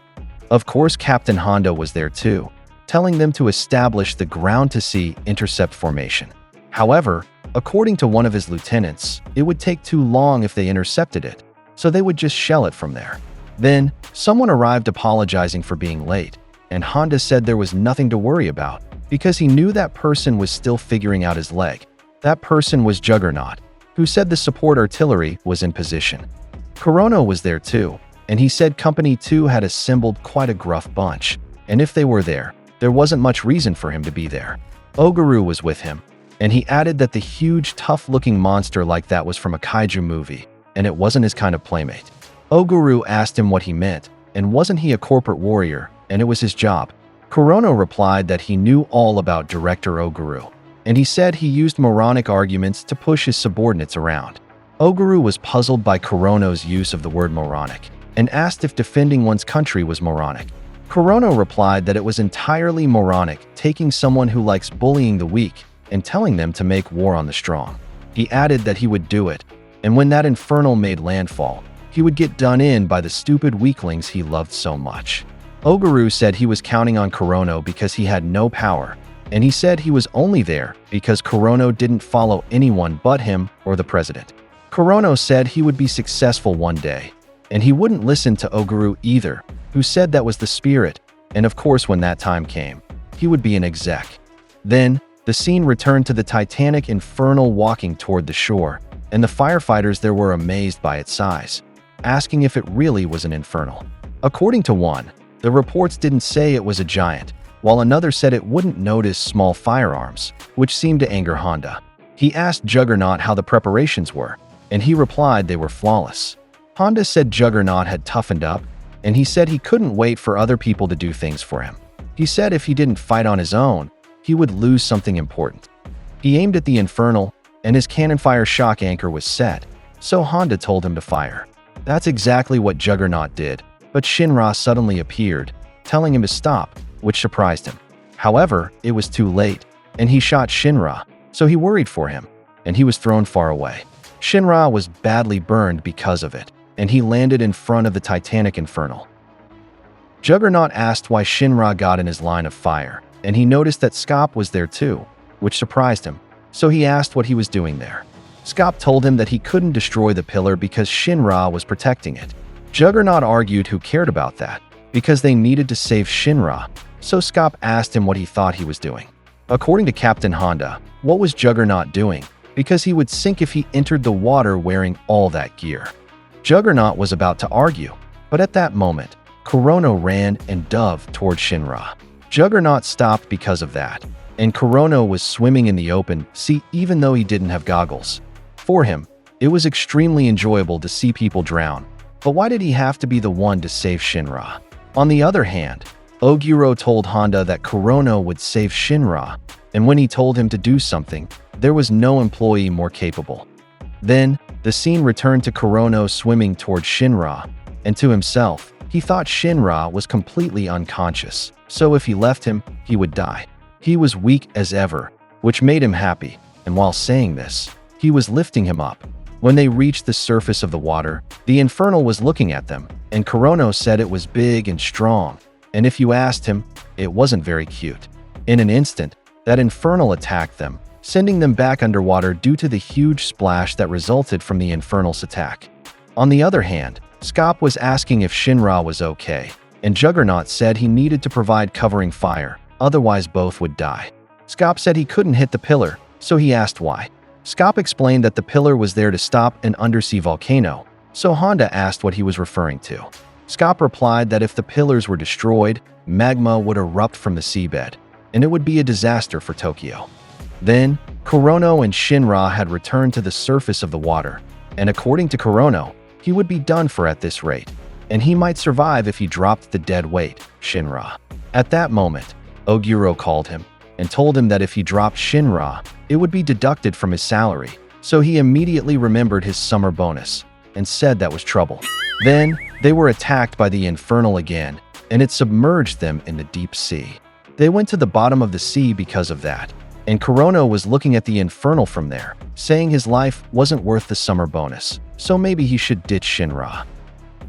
Of course, Captain Honda was there too, telling them to establish the ground-to-sea intercept formation. However, according to one of his lieutenants, it would take too long if they intercepted it, so they would just shell it from there. Then, someone arrived apologizing for being late, and Honda said there was nothing to worry about, because he knew that person was still figuring out his leg. That person was Juggernaut, who said the support artillery was in position. Kurono was there too, and he said Company 2 had assembled quite a gruff bunch, and if they were there wasn't much reason for him to be there. Oguru was with him, and he added that the huge, tough-looking monster like that was from a kaiju movie, and it wasn't his kind of playmate. Oguru asked him what he meant, and wasn't he a corporate warrior, and it was his job. Kurono replied that he knew all about Director Oguru, and he said he used moronic arguments to push his subordinates around. Oguru was puzzled by Kurono's use of the word moronic, and asked if defending one's country was moronic. Kurono replied that it was entirely moronic, taking someone who likes bullying the weak and telling them to make war on the strong. He added that he would do it, and when that infernal made landfall, he would get done in by the stupid weaklings he loved so much. Oguru said he was counting on Kurono because he had no power, and he said he was only there because Kurono didn't follow anyone but him or the president. Kurono said he would be successful one day, and he wouldn't listen to Oguru either, who said that was the spirit, and of course when that time came, he would be an exec. Then, the scene returned to the Titanic infernal walking toward the shore, and the firefighters there were amazed by its size, asking if it really was an infernal. According to one, the reports didn't say it was a giant, while another said it wouldn't notice small firearms, which seemed to anger Honda. He asked Juggernaut how the preparations were, and he replied they were flawless. Honda said Juggernaut had toughened up, and he said he couldn't wait for other people to do things for him. He said if he didn't fight on his own, he would lose something important. He aimed at the infernal, and his cannon fire shock anchor was set, so Honda told him to fire. That's exactly what Juggernaut did, but Shinra suddenly appeared, telling him to stop, which surprised him. However, it was too late, and he shot Shinra, so he worried for him, and he was thrown far away. Shinra was badly burned because of it, and he landed in front of the Titanic Infernal. Juggernaut asked why Shinra got in his line of fire, and he noticed that Scop was there too, which surprised him. So he asked what he was doing there. Scop told him that he couldn't destroy the pillar because Shinra was protecting it. Juggernaut argued who cared about that, because they needed to save Shinra, so Scop asked him what he thought he was doing. According to Captain Honda, what was Juggernaut doing? Because he would sink if he entered the water wearing all that gear. Juggernaut was about to argue, but at that moment, Kurono ran and dove toward Shinra. Juggernaut stopped because of that, and Kurono was swimming in the open sea even though he didn't have goggles. For him, it was extremely enjoyable to see people drown, but why did he have to be the one to save Shinra? On the other hand, Oguro told Honda that Kurono would save Shinra, and when he told him to do something, there was no employee more capable. Then, the scene returned to Kurono swimming toward Shinra, and to himself, he thought Shinra was completely unconscious, so if he left him, he would die. He was weak as ever, which made him happy, and while saying this, he was lifting him up. When they reached the surface of the water, the Infernal was looking at them, and Kurono said it was big and strong, and if you asked him, it wasn't very cute. In an instant, that Infernal attacked them, sending them back underwater due to the huge splash that resulted from the Infernal's attack. On the other hand, Scop was asking if Shinra was okay, and Juggernaut said he needed to provide covering fire, otherwise both would die. Scop said he couldn't hit the pillar, so he asked why. Scop explained that the pillar was there to stop an undersea volcano, so Honda asked what he was referring to. Scop replied that if the pillars were destroyed, magma would erupt from the seabed, and it would be a disaster for Tokyo. Then, Kurono and Shinra had returned to the surface of the water, and according to Kurono, he would be done for at this rate, and he might survive if he dropped the dead weight, Shinra. At that moment, Oguro called him and told him that if he dropped Shinra, it would be deducted from his salary, so he immediately remembered his summer bonus and said that was trouble. Then, they were attacked by the Infernal again, and it submerged them in the deep sea. They went to the bottom of the sea because of that, and Kurono was looking at the Infernal from there, saying his life wasn't worth the summer bonus, so maybe he should ditch Shinra.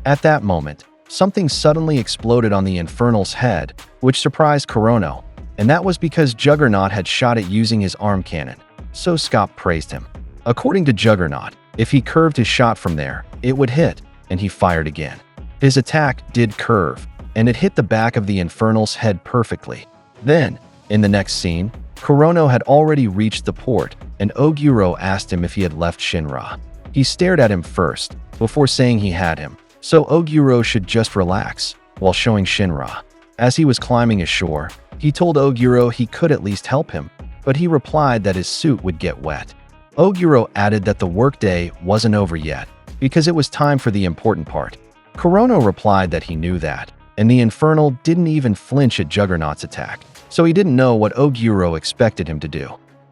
At that moment, something suddenly exploded on the Infernal's head, which surprised Kurono, and that was because Juggernaut had shot it using his arm cannon, so Scop praised him. According to Juggernaut, if he curved his shot from there, it would hit, and he fired again. His attack did curve, and it hit the back of the Infernal's head perfectly. Then, in the next scene, Kurono had already reached the port, and Oguro asked him if he had left Shinra. He stared at him first, before saying he had him, so Oguro should just relax, while showing Shinra. As he was climbing ashore, he told Oguro he could at least help him, but he replied that his suit would get wet. Oguro added that the workday wasn't over yet, because it was time for the important part. Kurono replied that he knew that, and the Infernal didn't even flinch at Juggernaut's attack, so he didn't know what Oguro expected him to do.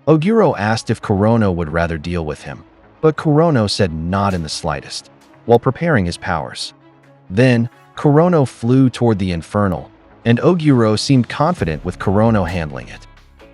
Oguro asked if Kurono would rather deal with him, but Kurono said not in the slightest, while preparing his powers. Then, Kurono flew toward the Infernal, and Oguro seemed confident with Kurono handling it.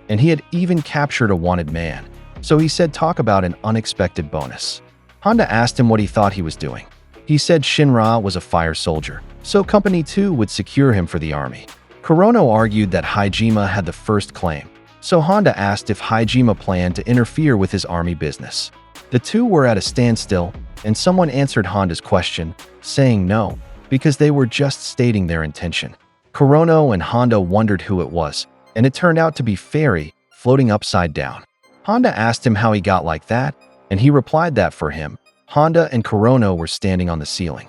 And he had even captured a wanted man, so he said talk about an unexpected bonus. Honda asked him what he thought he was doing. He said Shinra was a fire soldier, so Company 2 would secure him for the army. Kurono argued that Hajime had the first claim, so Honda asked if Hajime planned to interfere with his army business. The two were at a standstill, and someone answered Honda's question, saying no, because they were just stating their intention. Kurono and Honda wondered who it was, and it turned out to be Fairy, floating upside down. Honda asked him how he got like that, and he replied that for him, Honda and Kurono were standing on the ceiling.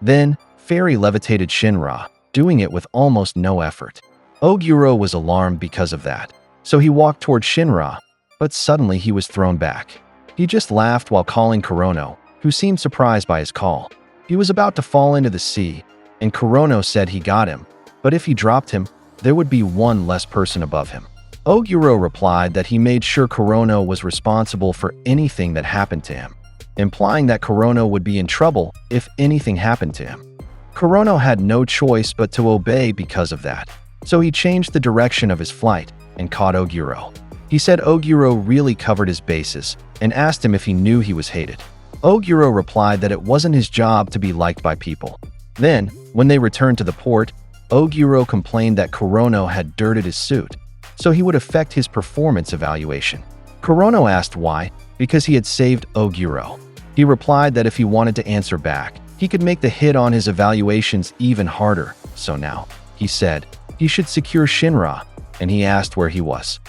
Then, Fairy levitated Shinra, doing it with almost no effort. Oguro was alarmed because of that, so he walked toward Shinra, but suddenly he was thrown back. He just laughed while calling Kurono, who seemed surprised by his call. He was about to fall into the sea, and Kurono said he got him, but if he dropped him, there would be one less person above him. Oguro replied that he made sure Kurono was responsible for anything that happened to him, implying that Kurono would be in trouble if anything happened to him. Kurono had no choice but to obey because of that, so he changed the direction of his flight and caught Oguro. He said Oguro really covered his bases and asked him if he knew he was hated. Oguro replied that it wasn't his job to be liked by people. Then, when they returned to the port, Oguro complained that Kurono had dirted his suit, so he would affect his performance evaluation. Kurono asked why, because he had saved Oguro. He replied that if he wanted to answer back, he could make the hit on his evaluations even harder. So now, he said, he should secure Shinra, and he asked where he was.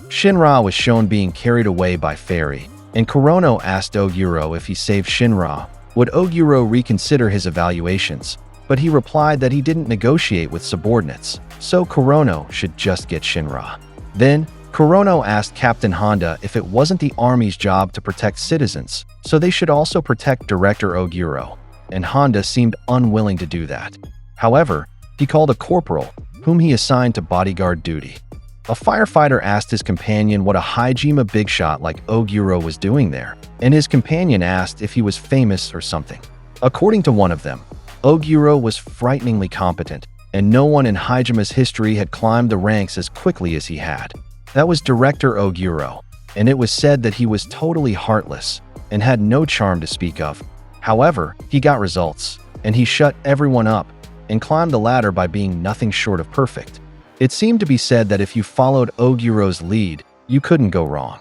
Shinra was shown being carried away by Fairy, and Kurono asked Oguro if he saved Shinra, would Oguro reconsider his evaluations, but he replied that he didn't negotiate with subordinates, so Kurono should just get Shinra. Then, Kurono asked Captain Honda if it wasn't the army's job to protect citizens, so they should also protect Director Oguro, and Honda seemed unwilling to do that. However, he called a corporal, whom he assigned to bodyguard duty. A firefighter asked his companion what a Hajime big shot like Oguro was doing there, and his companion asked if he was famous or something. According to one of them, Oguro was frighteningly competent, and no one in Hajime's history had climbed the ranks as quickly as he had. That was Director Oguro, and it was said that he was totally heartless and had no charm to speak of. However, he got results, and he shut everyone up and climbed the ladder by being nothing short of perfect. It seemed to be said that if you followed Oguro's lead, you couldn't go wrong.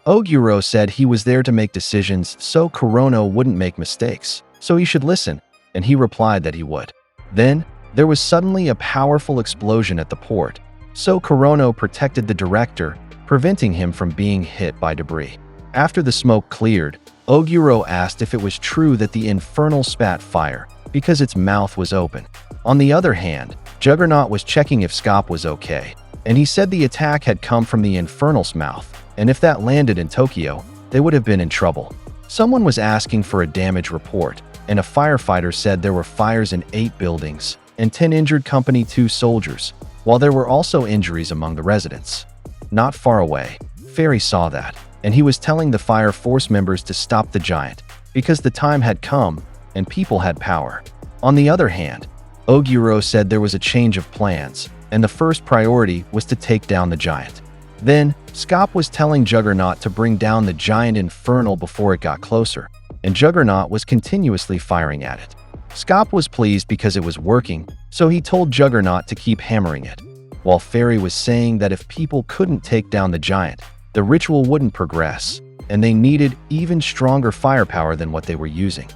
Oguro said he was there to make decisions so Kurono wouldn't make mistakes, so he should listen, and he replied that he would. Then, there was suddenly a powerful explosion at the port, so Kurono protected the director, preventing him from being hit by debris. After the smoke cleared, Oguro asked if it was true that the Infernal spat fire because its mouth was open. On the other hand, Juggernaut was checking if Scop was okay, and he said the attack had come from the Infernal's mouth, and if that landed in Tokyo, they would have been in trouble. Someone was asking for a damage report, and a firefighter said there were fires in 8 buildings and 10 injured Company 2 soldiers, while there were also injuries among the residents. Not far away, Fairy saw that, and he was telling the fire force members to stop the giant, because the time had come and people had power. On the other hand, Oguro said there was a change of plans, and the first priority was to take down the giant. Then, Scop was telling Juggernaut to bring down the giant Infernal before it got closer, and Juggernaut was continuously firing at it. Scop was pleased because it was working, so he told Juggernaut to keep hammering it, while Fairy was saying that if people couldn't take down the giant, the ritual wouldn't progress, and they needed even stronger firepower than what they were using.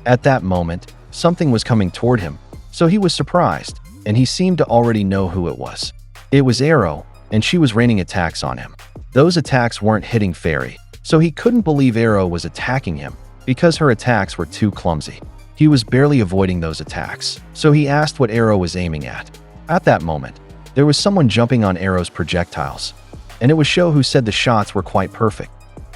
At that moment, something was coming toward him, so he was surprised, and he seemed to already know who it was. It was Arrow, and she was raining attacks on him. Those attacks weren't hitting Fairy, so he couldn't believe Arrow was attacking him because her attacks were too clumsy. He was barely avoiding those attacks, so he asked what Arrow was aiming at. At that moment, there was someone jumping on Arrow's projectiles, and it was Sho who said the shots were quite perfect.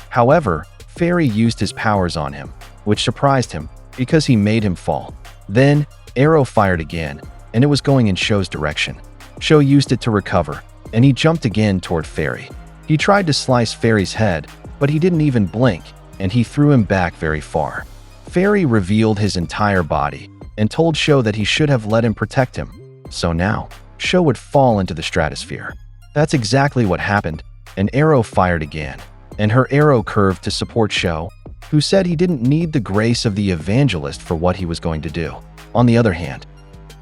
However, Fairy used his powers on him, which surprised him because he made him fall. Then, Arrow fired again, and it was going in Sho's direction. Sho used it to recover, and he jumped again toward Fairy. He tried to slice Fairy's head, but he didn't even blink, and he threw him back very far. Fairy revealed his entire body and told Sho that he should have let him protect him. So now, Sho would fall into the stratosphere. That's exactly what happened, and Arrow fired again, and her arrow curved to support Sho, who said he didn't need the grace of the evangelist for what he was going to do. On the other hand,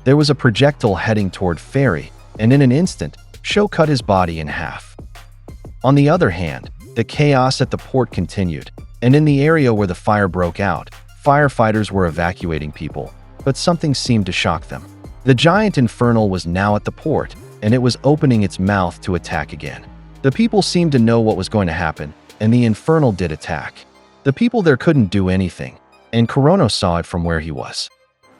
there was a projectile heading toward Fairy, and in an instant, Sho cut his body in half. On the other hand, the chaos at the port continued, and in the area where the fire broke out, firefighters were evacuating people, but something seemed to shock them. The giant Infernal was now at the port, and it was opening its mouth to attack again. The people seemed to know what was going to happen, and the Infernal did attack. The people there couldn't do anything, and Kurono saw it from where he was.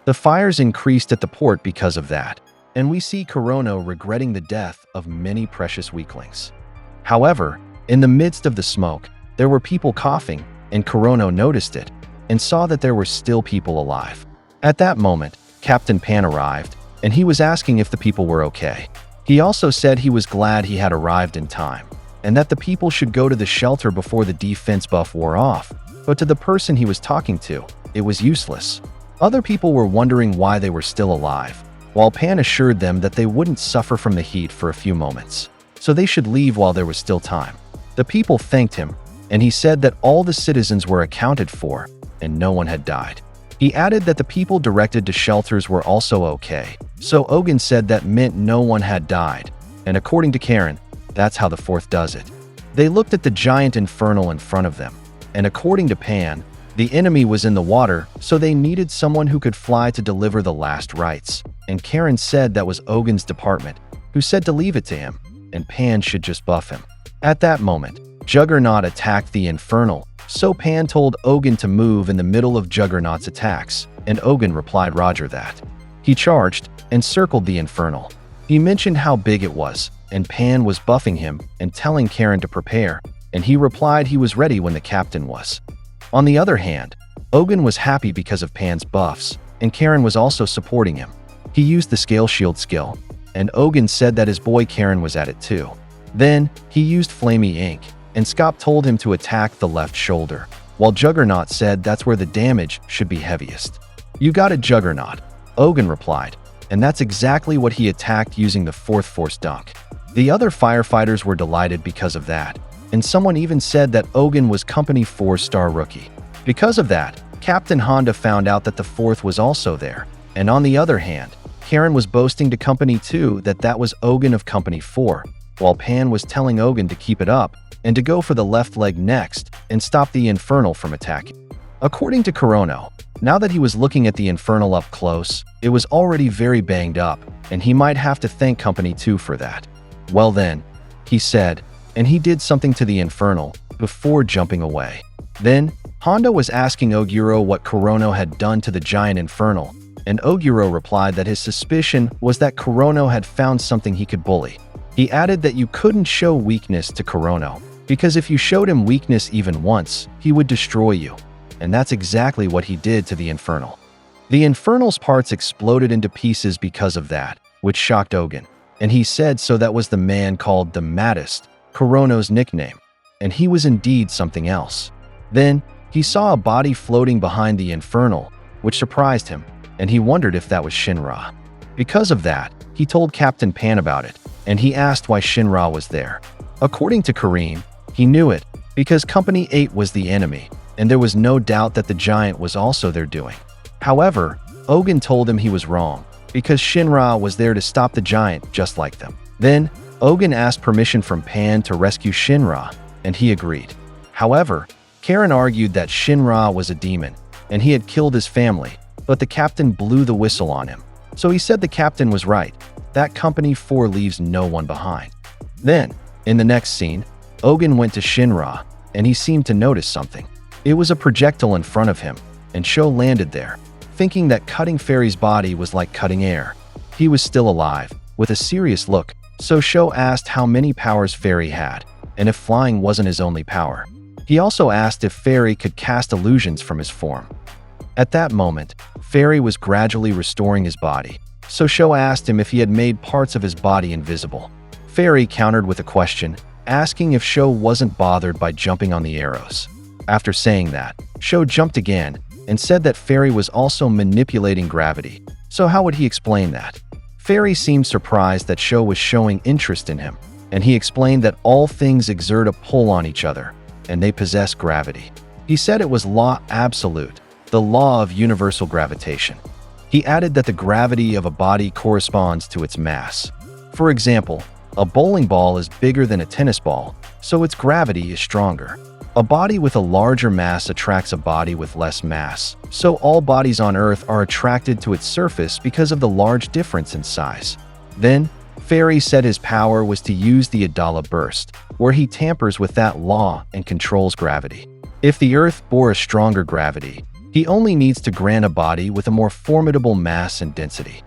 The fires increased at the port because of that, and we see Kurono regretting the death of many precious weaklings. However, in the midst of the smoke, there were people coughing, and Kurono noticed it, and saw that there were still people alive. At that moment, Captain Pan arrived, and he was asking if the people were okay. He also said he was glad he had arrived in time, and that the people should go to the shelter before the defense buff wore off, but to the person he was talking to, it was useless. Other people were wondering why they were still alive, while Pan assured them that they wouldn't suffer from the heat for a few moments, so they should leave while there was still time. The people thanked him, and he said that all the citizens were accounted for, and no one had died. He added that the people directed to shelters were also okay, so Ogun said that meant no one had died, and according to Karen, That's how the fourth does it. They looked at the giant infernal in front of them, and according to Pan, the enemy was in the water, so they needed someone who could fly to deliver the last rites. And Karen said that was Ogun's department, who said to leave it to him, and Pan should just buff him. At that moment, Juggernaut attacked the infernal, so Pan told Ogun to move in the middle of Juggernaut's attacks, and Ogun replied Roger that. He charged and circled the infernal. He mentioned how big it was, and Pan was buffing him and telling Karen to prepare, and he replied he was ready when the captain was. On the other hand, Ogun was happy because of Pan's buffs, and Karen was also supporting him. He used the Scale Shield skill, and Ogun said that his boy Karen was at it too. Then, he used Flamey Ink, and Scop told him to attack the left shoulder, while Juggernaut said that's where the damage should be heaviest. You got it, Juggernaut, Ogun replied, and that's exactly what he attacked using the fourth force dunk. The other firefighters were delighted because of that, and someone even said that Ogun was Company 4-star rookie. Because of that, Captain Honda found out that the fourth was also there, and on the other hand, Karen was boasting to Company 2 that was Ogun of Company 4, while Pan was telling Ogun to keep it up and to go for the left leg next and stop the Infernal from attacking. According to Kurono, now that he was looking at the Infernal up close, it was already very banged up, and he might have to thank Company 2 for that. Well then, he said, and he did something to the Infernal before jumping away. Then, Honda was asking Oguro what Kurono had done to the giant Infernal, and Oguro replied that his suspicion was that Kurono had found something he could bully. He added that you couldn't show weakness to Kurono, because if you showed him weakness even once, he would destroy you. And that's exactly what he did to the Infernal. The Infernal's parts exploded into pieces because of that, which shocked Ogun, and he said so that was the man called the Maddest, Kurono's nickname, and he was indeed something else. Then, he saw a body floating behind the Infernal, which surprised him, and he wondered if that was Shinra. Because of that, he told Captain Pan about it, and he asked why Shinra was there. According to Kareem, he knew it because Company 8 was the enemy, and there was no doubt that the giant was also there doing. However, Ogun told him he was wrong, because Shinra was there to stop the giant just like them. Then, Ogun asked permission from Pan to rescue Shinra, and he agreed. However, Karen argued that Shinra was a demon, and he had killed his family, but the captain blew the whistle on him. So he said the captain was right, that Company 4 leaves no one behind. Then, in the next scene, Ogun went to Shinra, and he seemed to notice something. It was a projectile in front of him, and Sho landed there, thinking that cutting Fairy's body was like cutting air. He was still alive, with a serious look, so Sho asked how many powers Fairy had, and if flying wasn't his only power. He also asked if Fairy could cast illusions from his form. At that moment, Fairy was gradually restoring his body, so Sho asked him if he had made parts of his body invisible. Fairy countered with a question, asking if Sho wasn't bothered by jumping on the arrows. After saying that, Sho jumped again and said that Fairy was also manipulating gravity, so how would he explain that? Fairy seemed surprised that Sho was showing interest in him, and he explained that all things exert a pull on each other, and they possess gravity. He said it was law absolute, the law of universal gravitation. He added that the gravity of a body corresponds to its mass. For example, a bowling ball is bigger than a tennis ball, so its gravity is stronger. A body with a larger mass attracts a body with less mass, so all bodies on Earth are attracted to its surface because of the large difference in size. Then, Fairy said his power was to use the Adala Burst, where he tampers with that law and controls gravity. If the Earth bore a stronger gravity, he only needs to grant a body with a more formidable mass and density.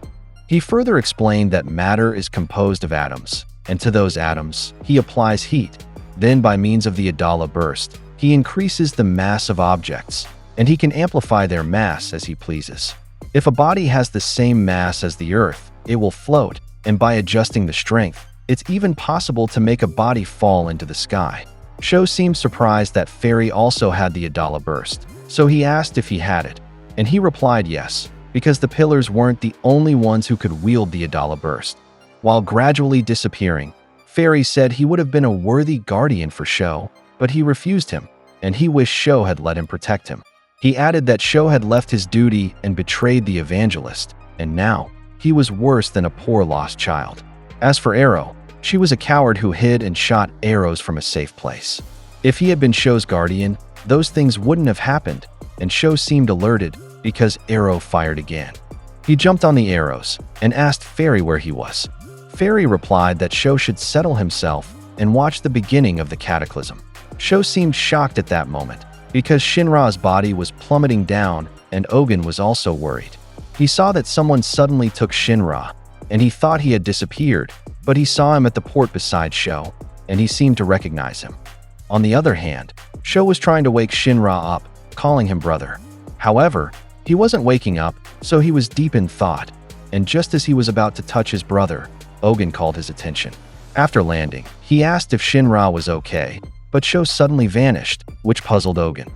He further explained that matter is composed of atoms, and to those atoms, he applies heat. Then, by means of the Adala Burst, he increases the mass of objects, and he can amplify their mass as he pleases. If a body has the same mass as the Earth, it will float, and by adjusting the strength, it's even possible to make a body fall into the sky. Sho seemed surprised that Fairy also had the Adala Burst, so he asked if he had it, and he replied yes, because the pillars weren't the only ones who could wield the Adala Burst. While gradually disappearing, Fairy said he would have been a worthy guardian for Sho, but he refused him, and he wished Sho had let him protect him. He added that Sho had left his duty and betrayed the evangelist, and now, he was worse than a poor lost child. As for Arrow, She was a coward who hid and shot arrows from a safe place. If he had been Shou's guardian, those things wouldn't have happened, and Shou seemed alerted because Arrow fired again. He jumped on the arrows and asked Fairy where he was. Fairy replied that Shou should settle himself and watch the beginning of the cataclysm. Shou seemed shocked at that moment because Shinra's body was plummeting down and Ogun was also worried. He saw that someone suddenly took Shinra, and he thought he had disappeared, but he saw him at the port beside Shou, and he seemed to recognize him. On the other hand, Shou was trying to wake Shinra up, calling him brother. However, he wasn't waking up, so he was deep in thought, and just as he was about to touch his brother, Ogun called his attention. After landing, he asked if Shinra was okay, but Shou suddenly vanished, which puzzled Ogun.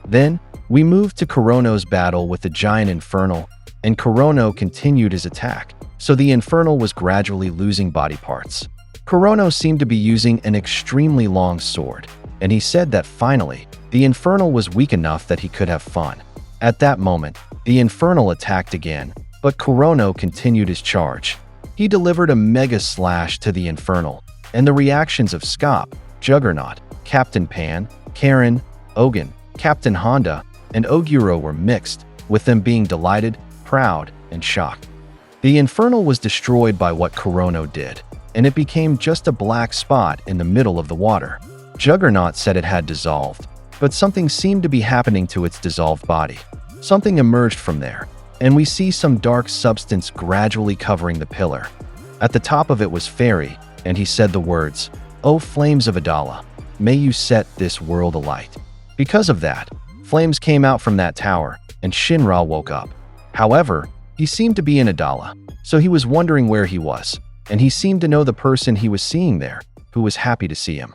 Then, we moved to Kurono's battle with the giant Infernal, and Kurono continued his attack, so the Infernal was gradually losing body parts. Kurono seemed to be using an extremely long sword, and he said that finally, the Infernal was weak enough that he could have fun. At that moment, the Infernal attacked again, but Kurono continued his charge. He delivered a mega slash to the Infernal, and the reactions of Scop, Juggernaut, Captain Pan, Karen, Ogun, Captain Honda, and Oguro were mixed, with them being delighted, proud, and shocked. The Infernal was destroyed by what Kurono did, and it became just a black spot in the middle of the water. Juggernaut said it had dissolved, but something seemed to be happening to its dissolved body. Something emerged from there, and we see some dark substance gradually covering the pillar. At the top of it was Fairy, and he said the words, "O flames of Adala, may you set this world alight." Because of that, flames came out from that tower, and Shinra woke up. However, he seemed to be in Adala, so he was wondering where he was, and he seemed to know the person he was seeing there, who was happy to see him.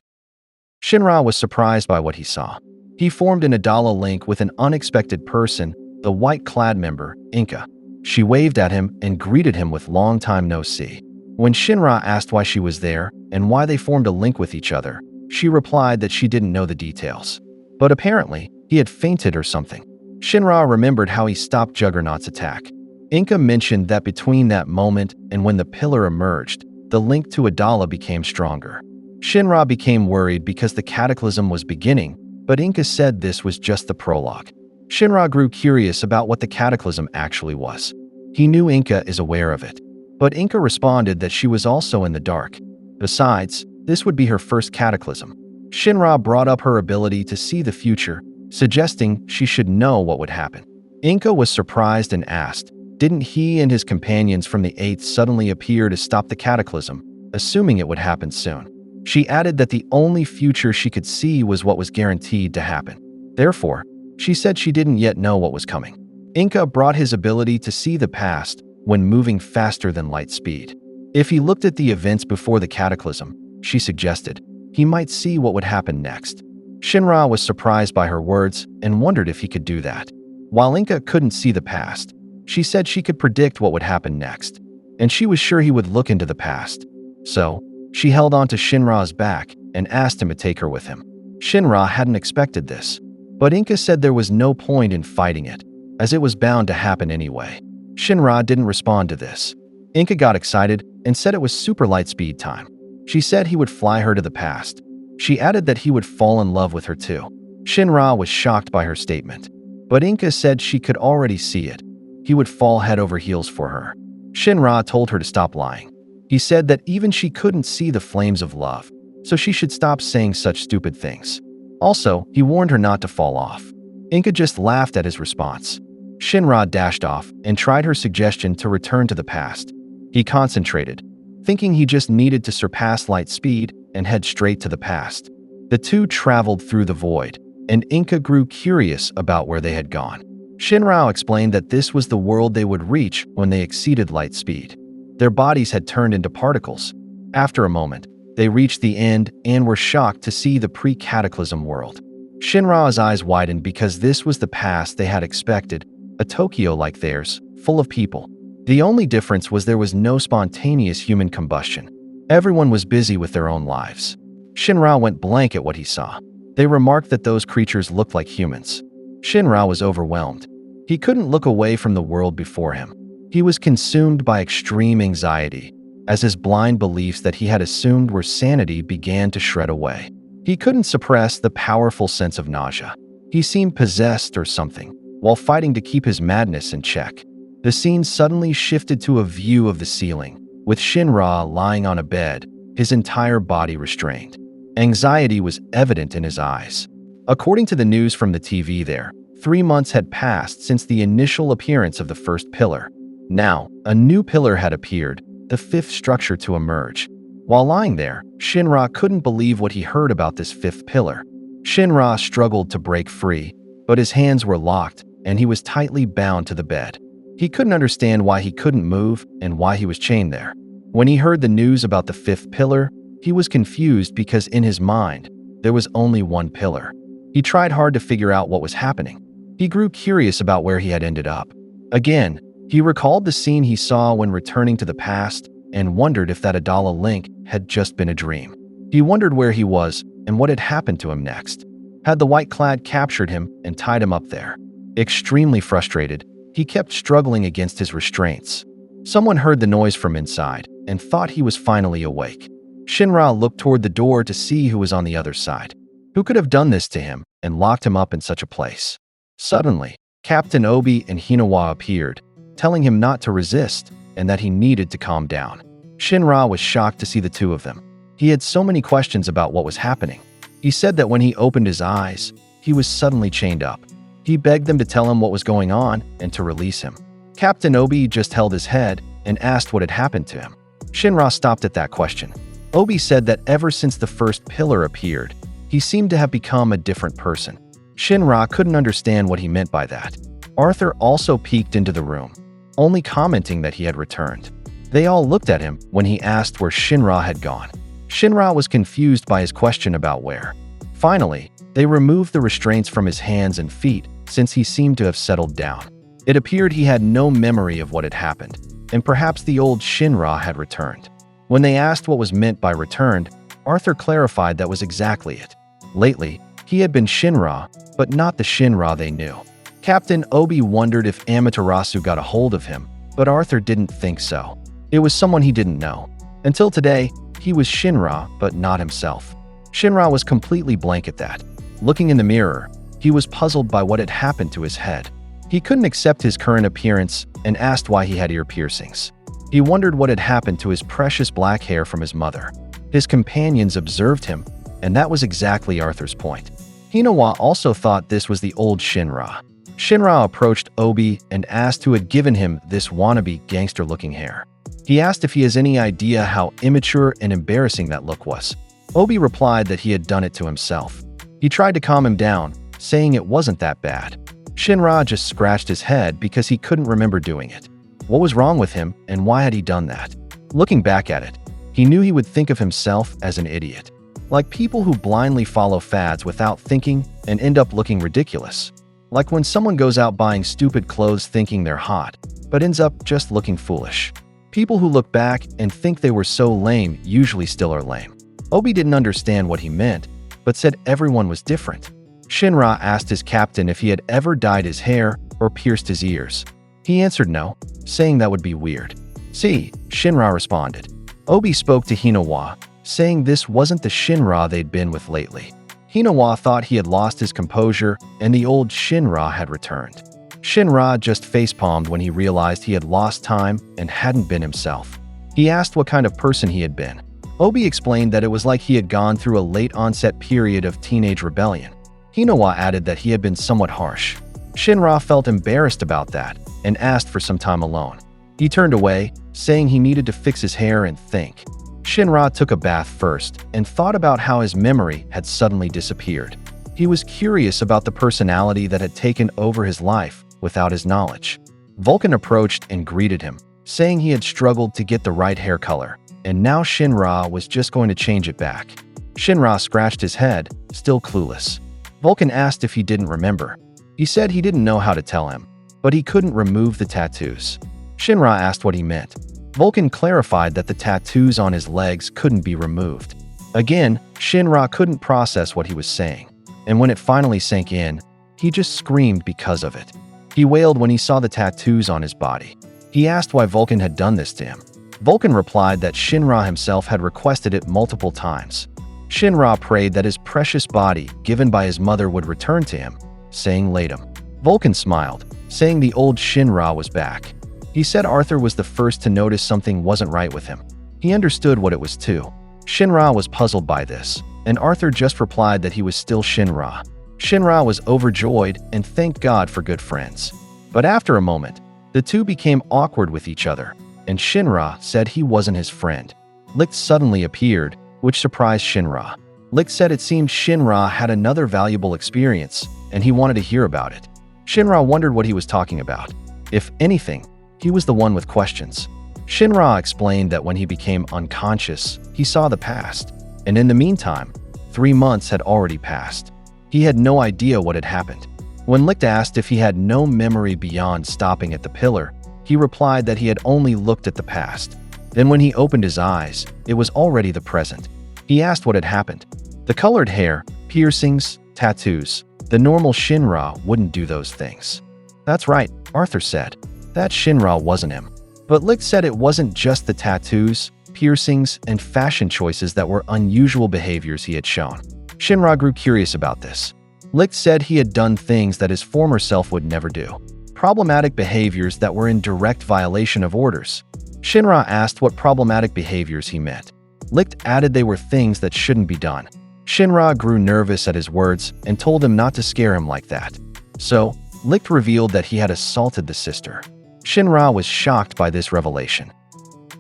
Shinra was surprised by what he saw. He formed an Adala link with an unexpected person, the white-clad member, Inka. She waved at him and greeted him with long time no see. When Shinra asked why she was there and why they formed a link with each other, she replied that she didn't know the details. But apparently, he had fainted or something. Shinra remembered how he stopped Juggernaut's attack. Inka mentioned that between that moment and when the pillar emerged, the link to Adala became stronger. Shinra became worried because the cataclysm was beginning, but Inka said this was just the prologue. Shinra grew curious about what the cataclysm actually was. He knew Inka is aware of it, but Inka responded that she was also in the dark. Besides, this would be her first cataclysm. Shinra brought up her ability to see the future, suggesting she should know what would happen. Inka was surprised and asked, didn't he and his companions from the 8th suddenly appear to stop the cataclysm, assuming it would happen soon? She added that the only future she could see was what was guaranteed to happen. Therefore, she said she didn't yet know what was coming. Inka brought his ability to see the past when moving faster than light speed. If he looked at the events before the cataclysm, she suggested, he might see what would happen next. Shinra was surprised by her words and wondered if he could do that. While Inka couldn't see the past, she said she could predict what would happen next, and she was sure he would look into the past. So, she held on to Shinra's back and asked him to take her with him. Shinra hadn't expected this, but Inka said there was no point in fighting it, as it was bound to happen anyway. Shinra didn't respond to this. Inka got excited and said it was super light speed time. She said he would fly her to the past. She added that he would fall in love with her too. Shinra was shocked by her statement, but Inka said she could already see it. He would fall head over heels for her. Shinra told her to stop lying. He said that even she couldn't see the flames of love, so she should stop saying such stupid things. Also, he warned her not to fall off. Inka just laughed at his response. Shinra dashed off and tried her suggestion to return to the past. He concentrated, thinking he just needed to surpass light speed and head straight to the past. The two traveled through the void, and Inka grew curious about where they had gone. Shinra explained that this was the world they would reach when they exceeded light speed. Their bodies had turned into particles. After a moment, they reached the end and were shocked to see the pre-cataclysm world. Shinra's eyes widened because this was the past they had expected, a Tokyo like theirs, full of people. The only difference was there was no spontaneous human combustion. Everyone was busy with their own lives. Shinra went blank at what he saw. They remarked that those creatures looked like humans. Shinra was overwhelmed. He couldn't look away from the world before him. He was consumed by extreme anxiety. as his blind beliefs that he had assumed were sanity began to shred away. He couldn't suppress the powerful sense of nausea. He seemed possessed or something, while fighting to keep his madness in check. The scene suddenly shifted to a view of the ceiling, with Shinra lying on a bed, his entire body restrained. Anxiety was evident in his eyes. According to the news from the TV there, 3 months had passed since the initial appearance of the first pillar. Now, a new pillar had appeared, the fifth structure to emerge. While lying there, Shinra couldn't believe what he heard about this fifth pillar. Shinra struggled to break free, but his hands were locked and he was tightly bound to the bed. He couldn't understand why he couldn't move and why he was chained there. When he heard the news about the fifth pillar, he was confused because in his mind, there was only one pillar. He tried hard to figure out what was happening. He grew curious about where he had ended up. Again, he recalled the scene he saw when returning to the past and wondered if that Adala link had just been a dream. He wondered where he was and what had happened to him next. Had the white-clad captured him and tied him up there? Extremely frustrated, he kept struggling against his restraints. Someone heard the noise from inside and thought he was finally awake. Shinra looked toward the door to see who was on the other side. Who could have done this to him and locked him up in such a place? Suddenly, Captain Obi and Hinawa appeared, telling him not to resist and that he needed to calm down. Shinra was shocked to see the two of them. He had so many questions about what was happening. He said that when he opened his eyes, he was suddenly chained up. He begged them to tell him what was going on and to release him. Captain Obi just held his head and asked what had happened to him. Shinra stopped at that question. Obi said that ever since the first pillar appeared, he seemed to have become a different person. Shinra couldn't understand what he meant by that. Arthur also peeked into the room, only commenting that he had returned. They all looked at him when he asked where Shinra had gone. Shinra was confused by his question about where. Finally, they removed the restraints from his hands and feet since he seemed to have settled down. It appeared he had no memory of what had happened, and perhaps the old Shinra had returned. When they asked what was meant by returned, Arthur clarified that was exactly it. Lately, he had been Shinra, but not the Shinra they knew. Captain Obi wondered if Amaterasu got a hold of him, but Arthur didn't think so. It was someone he didn't know. Until today, he was Shinra, but not himself. Shinra was completely blank at that. Looking in the mirror, he was puzzled by what had happened to his head. He couldn't accept his current appearance and asked why he had ear piercings. He wondered what had happened to his precious black hair from his mother. His companions observed him, and that was exactly Arthur's point. Hinawa also thought this was the old Shinra. Shinra approached Obi and asked who had given him this wannabe gangster-looking hair. He asked if he has any idea how immature and embarrassing that look was. Obi replied that he had done it to himself. He tried to calm him down, saying it wasn't that bad. Shinra just scratched his head because he couldn't remember doing it. What was wrong with him and why had he done that? Looking back at it, he knew he would think of himself as an idiot. Like people who blindly follow fads without thinking and end up looking ridiculous. Like when someone goes out buying stupid clothes thinking they're hot, but ends up just looking foolish. People who look back and think they were so lame usually still are lame. Obi didn't understand what he meant, but said everyone was different. Shinra asked his captain if he had ever dyed his hair or pierced his ears. He answered no, saying that would be weird. See, Shinra responded. Obi spoke to Hinawa, saying this wasn't the Shinra they'd been with lately. Hinawa thought he had lost his composure and the old Shinra had returned. Shinra just facepalmed when he realized he had lost time and hadn't been himself. He asked what kind of person he had been. Obi explained that it was like he had gone through a late-onset period of teenage rebellion. Hinawa added that he had been somewhat harsh. Shinra felt embarrassed about that and asked for some time alone. He turned away, saying he needed to fix his hair and think. Shinra took a bath first and thought about how his memory had suddenly disappeared. He was curious about the personality that had taken over his life without his knowledge. Vulcan approached and greeted him, saying he had struggled to get the right hair color, and now Shinra was just going to change it back. Shinra scratched his head, still clueless. Vulcan asked if he didn't remember. He said he didn't know how to tell him, but he couldn't remove the tattoos. Shinra asked what he meant. Vulcan clarified that the tattoos on his legs couldn't be removed. Again, Shinra couldn't process what he was saying, and when it finally sank in, he just screamed because of it. He wailed when he saw the tattoos on his body. He asked why Vulcan had done this to him. Vulcan replied that Shinra himself had requested it multiple times. Shinra prayed that his precious body, given by his mother, would return to him, saying Latum. Vulcan smiled, saying the old Shinra was back. He said Arthur was the first to notice something wasn't right with him. He understood what it was too. Shinra was puzzled by this, and Arthur just replied that he was still Shinra. Shinra was overjoyed and thanked God for good friends. But after a moment, the two became awkward with each other, and Shinra said he wasn't his friend. Licht suddenly appeared, which surprised Shinra. Licht said it seemed Shinra had another valuable experience, and he wanted to hear about it. Shinra wondered what he was talking about. If anything, he was the one with questions. Shinra explained that when he became unconscious, he saw the past, and in the meantime, 3 months had already passed. He had no idea what had happened. When Licht asked if he had no memory beyond stopping at the pillar, he replied that he had only looked at the past. Then when he opened his eyes, it was already the present. He asked what had happened. The colored hair, piercings, tattoos. The normal Shinra wouldn't do those things. That's right, Arthur said. That Shinra wasn't him. But Licht said it wasn't just the tattoos, piercings, and fashion choices that were unusual behaviors he had shown. Shinra grew curious about this. Licht said he had done things that his former self would never do. Problematic behaviors that were in direct violation of orders. Shinra asked what problematic behaviors he meant. Licht added they were things that shouldn't be done. Shinra grew nervous at his words and told him not to scare him like that. So, Licht revealed that he had assaulted the sister. Shinra was shocked by this revelation.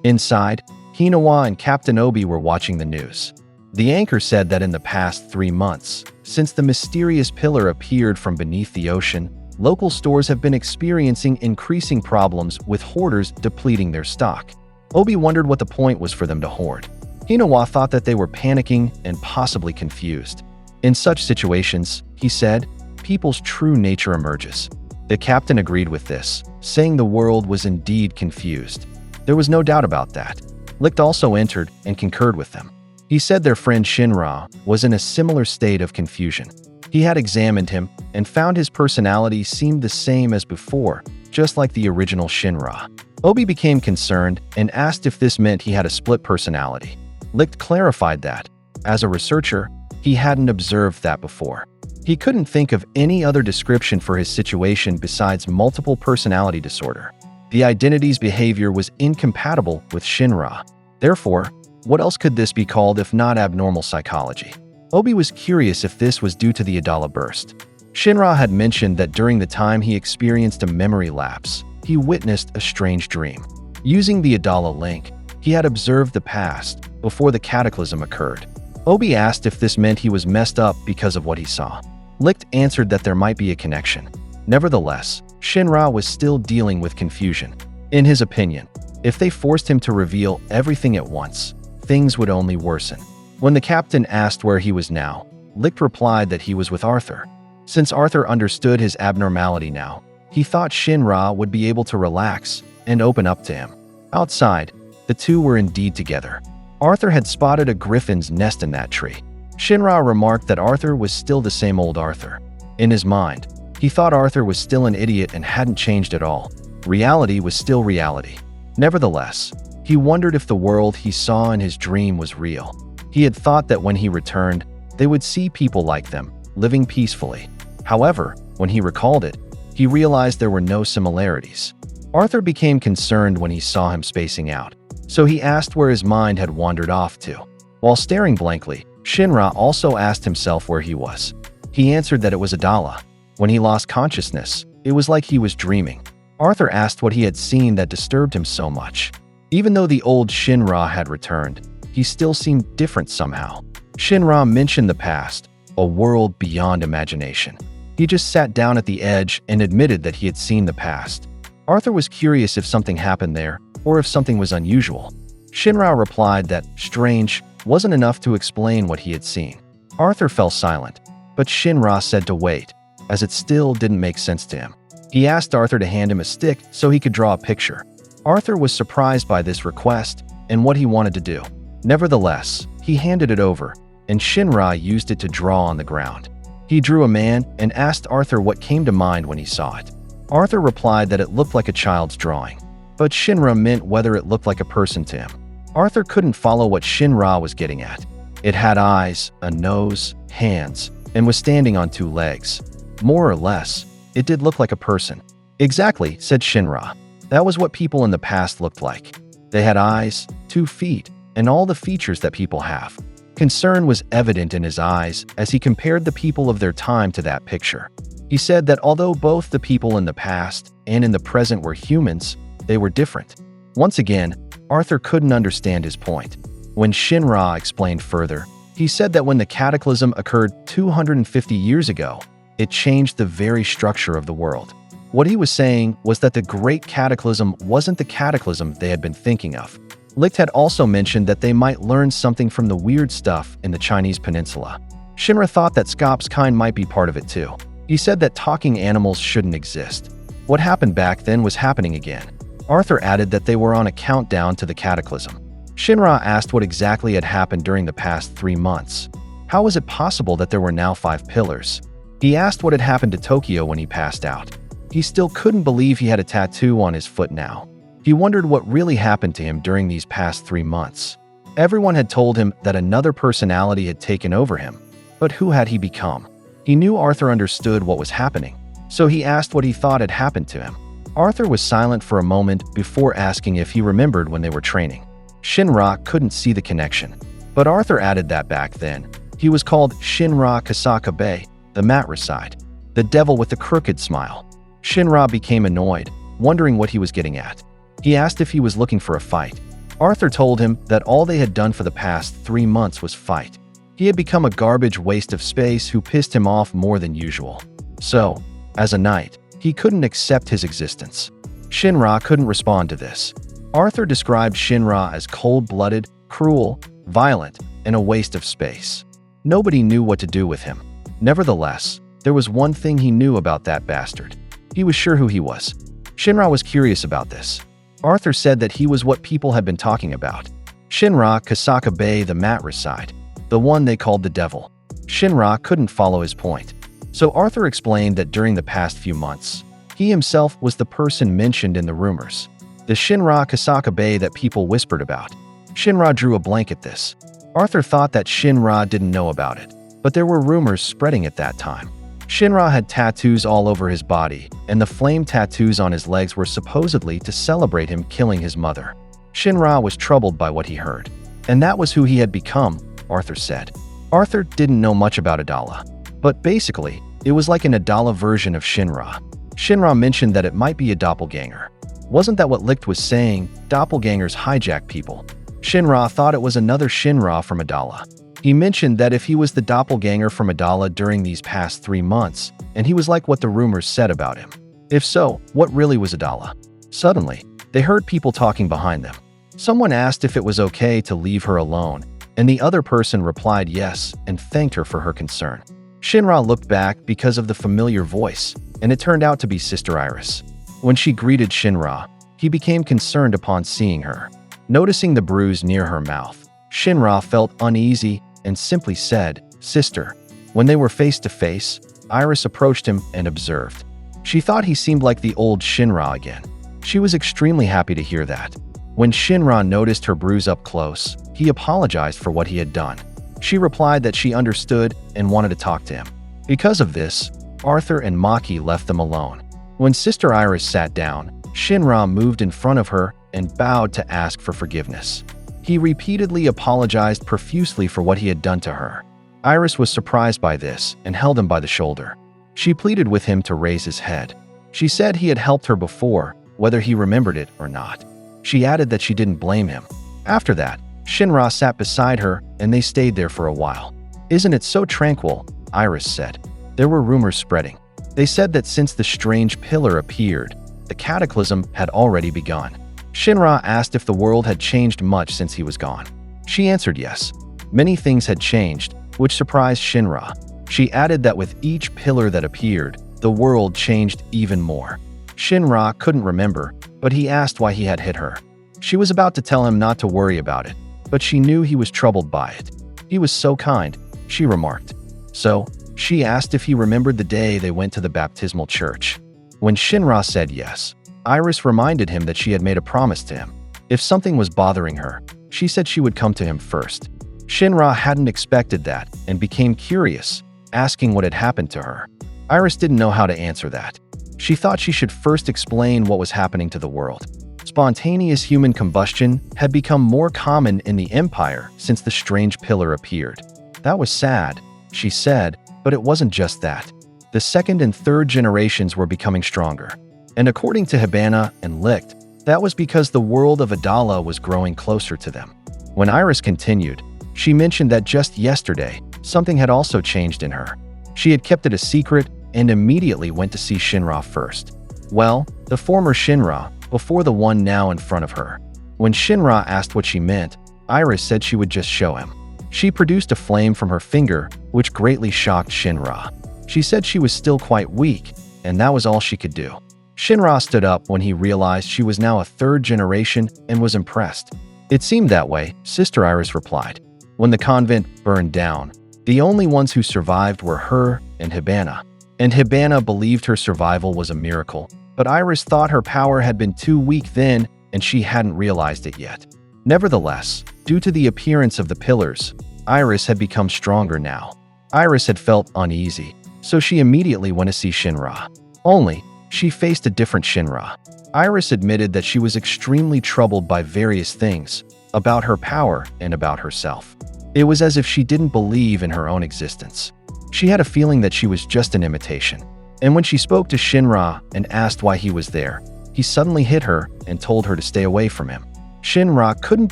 Inside, Hinawa and Captain Obi were watching the news. The anchor said that in the past 3 months, since the mysterious pillar appeared from beneath the ocean, local stores have been experiencing increasing problems with hoarders depleting their stock. Obi wondered what the point was for them to hoard. Hinawa thought that they were panicking and possibly confused. In such situations, he said, people's true nature emerges. The captain agreed with this, saying the world was indeed confused. There was no doubt about that. Licht also entered and concurred with them. He said their friend Shinra was in a similar state of confusion. He had examined him and found his personality seemed the same as before, just like the original Shinra. Obi became concerned and asked if this meant he had a split personality. Licht clarified that, as a researcher, he hadn't observed that before. He couldn't think of any other description for his situation besides multiple personality disorder. The identity's behavior was incompatible with Shinra. Therefore, what else could this be called if not abnormal psychology? Obi was curious if this was due to the Adala burst. Shinra had mentioned that during the time he experienced a memory lapse, he witnessed a strange dream. Using the Adala link, he had observed the past before the cataclysm occurred. Obi asked if this meant he was messed up because of what he saw. Licht answered that there might be a connection. Nevertheless, Shinra was still dealing with confusion. In his opinion, if they forced him to reveal everything at once, things would only worsen. When the captain asked where he was now, Licht replied that he was with Arthur. Since Arthur understood his abnormality now, he thought Shinra would be able to relax and open up to him. Outside, the two were indeed together. Arthur had spotted a griffin's nest in that tree. Shinra remarked that Arthur was still the same old Arthur. In his mind, he thought Arthur was still an idiot and hadn't changed at all. Reality was still reality. Nevertheless, he wondered if the world he saw in his dream was real. He had thought that when he returned, they would see people like them, living peacefully. However, when he recalled it, he realized there were no similarities. Arthur became concerned when he saw him spacing out, so he asked where his mind had wandered off to. While staring blankly, Shinra also asked himself where he was. He answered that it was Adala. When he lost consciousness, it was like he was dreaming. Arthur asked what he had seen that disturbed him so much. Even though the old Shinra had returned, he still seemed different somehow. Shinra mentioned the past, a world beyond imagination. He just sat down at the edge and admitted that he had seen the past. Arthur was curious if something happened there, or if something was unusual. Shinra replied that strange wasn't enough to explain what he had seen. Arthur fell silent, but Shinra said to wait, as it still didn't make sense to him. He asked Arthur to hand him a stick so he could draw a picture. Arthur was surprised by this request and what he wanted to do. Nevertheless, he handed it over, and Shinra used it to draw on the ground. He drew a man and asked Arthur what came to mind when he saw it. Arthur replied that it looked like a child's drawing. but Shinra meant whether it looked like a person to him. Arthur couldn't follow what Shinra was getting at. It had eyes, a nose, hands, and was standing on two legs. More or less, it did look like a person. Exactly, said Shinra. That was what people in the past looked like. They had eyes, 2 feet, and all the features that people have. Concern was evident in his eyes as he compared the people of their time to that picture. He said that although both the people in the past and in the present were humans, they were different. Once again, Arthur couldn't understand his point. When Shinra explained further, he said that when the cataclysm occurred 250 years ago, it changed the very structure of the world. What he was saying was that the Great Cataclysm wasn't the cataclysm they had been thinking of. Licht had also mentioned that they might learn something from the weird stuff in the Chinese peninsula. Shinra thought that Scop's kind might be part of it too. He said that talking animals shouldn't exist. What happened back then was happening again. Arthur added that they were on a countdown to the cataclysm. Shinra asked what exactly had happened during the past 3 months. How was it possible that there were now 5 pillars? He asked what had happened to Tokyo when he passed out. He still couldn't believe he had a tattoo on his foot now. He wondered what really happened to him during these past 3 months. Everyone had told him that another personality had taken over him. But who had he become? He knew Arthur understood what was happening, so he asked what he thought had happened to him. Arthur was silent for a moment before asking if he remembered when they were training. Shinra couldn't see the connection, but Arthur added that back then, he was called Shinra Kasakabe, the matricide, the devil with the crooked smile. Shinra became annoyed, wondering what he was getting at. He asked if he was looking for a fight. Arthur told him that all they had done for the past 3 months was fight. He had become a garbage waste of space who pissed him off more than usual. So, as a knight, he couldn't accept his existence. Shinra couldn't respond to this. Arthur described Shinra as cold-blooded, cruel, violent, and a waste of space. Nobody knew what to do with him. Nevertheless, there was one thing he knew about that bastard. He was sure who he was. Shinra was curious about this. Arthur said that he was what people had been talking about. Shinra Kasakabe, the matricide, the one they called the devil. Shinra couldn't follow his point. So Arthur explained that during the past few months, he himself was the person mentioned in the rumors. The Shinra Kasakabe that people whispered about. Shinra drew a blank at this. Arthur thought that Shinra didn't know about it, but there were rumors spreading at that time. Shinra had tattoos all over his body, and the flame tattoos on his legs were supposedly to celebrate him killing his mother. Shinra was troubled by what he heard. And that was who he had become, Arthur said. Arthur didn't know much about Adala, but basically, it was like an Adala version of Shinra. Shinra mentioned that it might be a doppelganger. Wasn't that what Licht was saying? Doppelgangers hijack people. Shinra thought it was another Shinra from Adala. He mentioned that if he was the doppelganger from Adala during these past 3 months, and he was like what the rumors said about him. If so, what really was Adala? Suddenly, they heard people talking behind them. Someone asked if it was okay to leave her alone, and the other person replied yes and thanked her for her concern. Shinra looked back because of the familiar voice, and it turned out to be Sister Iris. When she greeted Shinra, he became concerned upon seeing her. Noticing the bruise near her mouth, Shinra felt uneasy and simply said, "Sister." When they were face to face, Iris approached him and observed. She thought he seemed like the old Shinra again. She was extremely happy to hear that. When Shinra noticed her bruise up close, he apologized for what he had done. She replied that she understood and wanted to talk to him. Because of this, Arthur and Maki left them alone. When Sister Iris sat down, Shinra moved in front of her and bowed to ask for forgiveness. He repeatedly apologized profusely for what he had done to her. Iris was surprised by this and held him by the shoulder. She pleaded with him to raise his head. She said he had helped her before, whether he remembered it or not. She added that she didn't blame him. After that, Shinra sat beside her and they stayed there for a while. "Isn't it so tranquil?" Iris said. There were rumors spreading. They said that since the strange pillar appeared, the cataclysm had already begun. Shinra asked if the world had changed much since he was gone. She answered yes. Many things had changed, which surprised Shinra. She added that with each pillar that appeared, the world changed even more. Shinra couldn't remember, but he asked why he had hit her. She was about to tell him not to worry about it, but she knew he was troubled by it. He was so kind, she remarked. So, she asked if he remembered the day they went to the baptismal church. When Shinra said yes, Iris reminded him that she had made a promise to him. If something was bothering her, she said she would come to him first. Shinra hadn't expected that and became curious, asking what had happened to her. Iris didn't know how to answer that. She thought she should first explain what was happening to the world. Spontaneous human combustion had become more common in the Empire since the strange pillar appeared. That was sad, she said, but it wasn't just that. The second and third generations were becoming stronger. And according to Hibana and Licht, that was because the world of Adala was growing closer to them. When Iris continued, she mentioned that just yesterday, something had also changed in her. She had kept it a secret and immediately went to see Shinra first. Well, the former Shinra, before the one now in front of her. When Shinra asked what she meant, Iris said she would just show him. She produced a flame from her finger, which greatly shocked Shinra. She said she was still quite weak, and that was all she could do. Shinra stood up when he realized she was now a third generation and was impressed. It seemed that way, Sister Iris replied. When the convent burned down, the only ones who survived were her and Hibana. And Hibana believed her survival was a miracle, but Iris thought her power had been too weak then and she hadn't realized it yet. Nevertheless, due to the appearance of the pillars, Iris had become stronger now. Iris had felt uneasy, so she immediately went to see Shinra. Only, she faced a different Shinra. Iris admitted that she was extremely troubled by various things, about her power and about herself. It was as if she didn't believe in her own existence. She had a feeling that she was just an imitation. And when she spoke to Shinra and asked why he was there, he suddenly hit her and told her to stay away from him. Shinra couldn't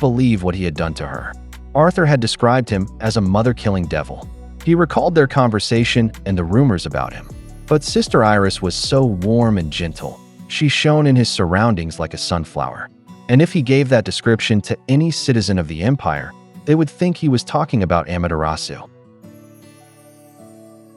believe what he had done to her. Arthur had described him as a mother-killing devil. He recalled their conversation and the rumors about him. But Sister Iris was so warm and gentle. She shone in his surroundings like a sunflower. And if he gave that description to any citizen of the Empire, they would think he was talking about Amaterasu.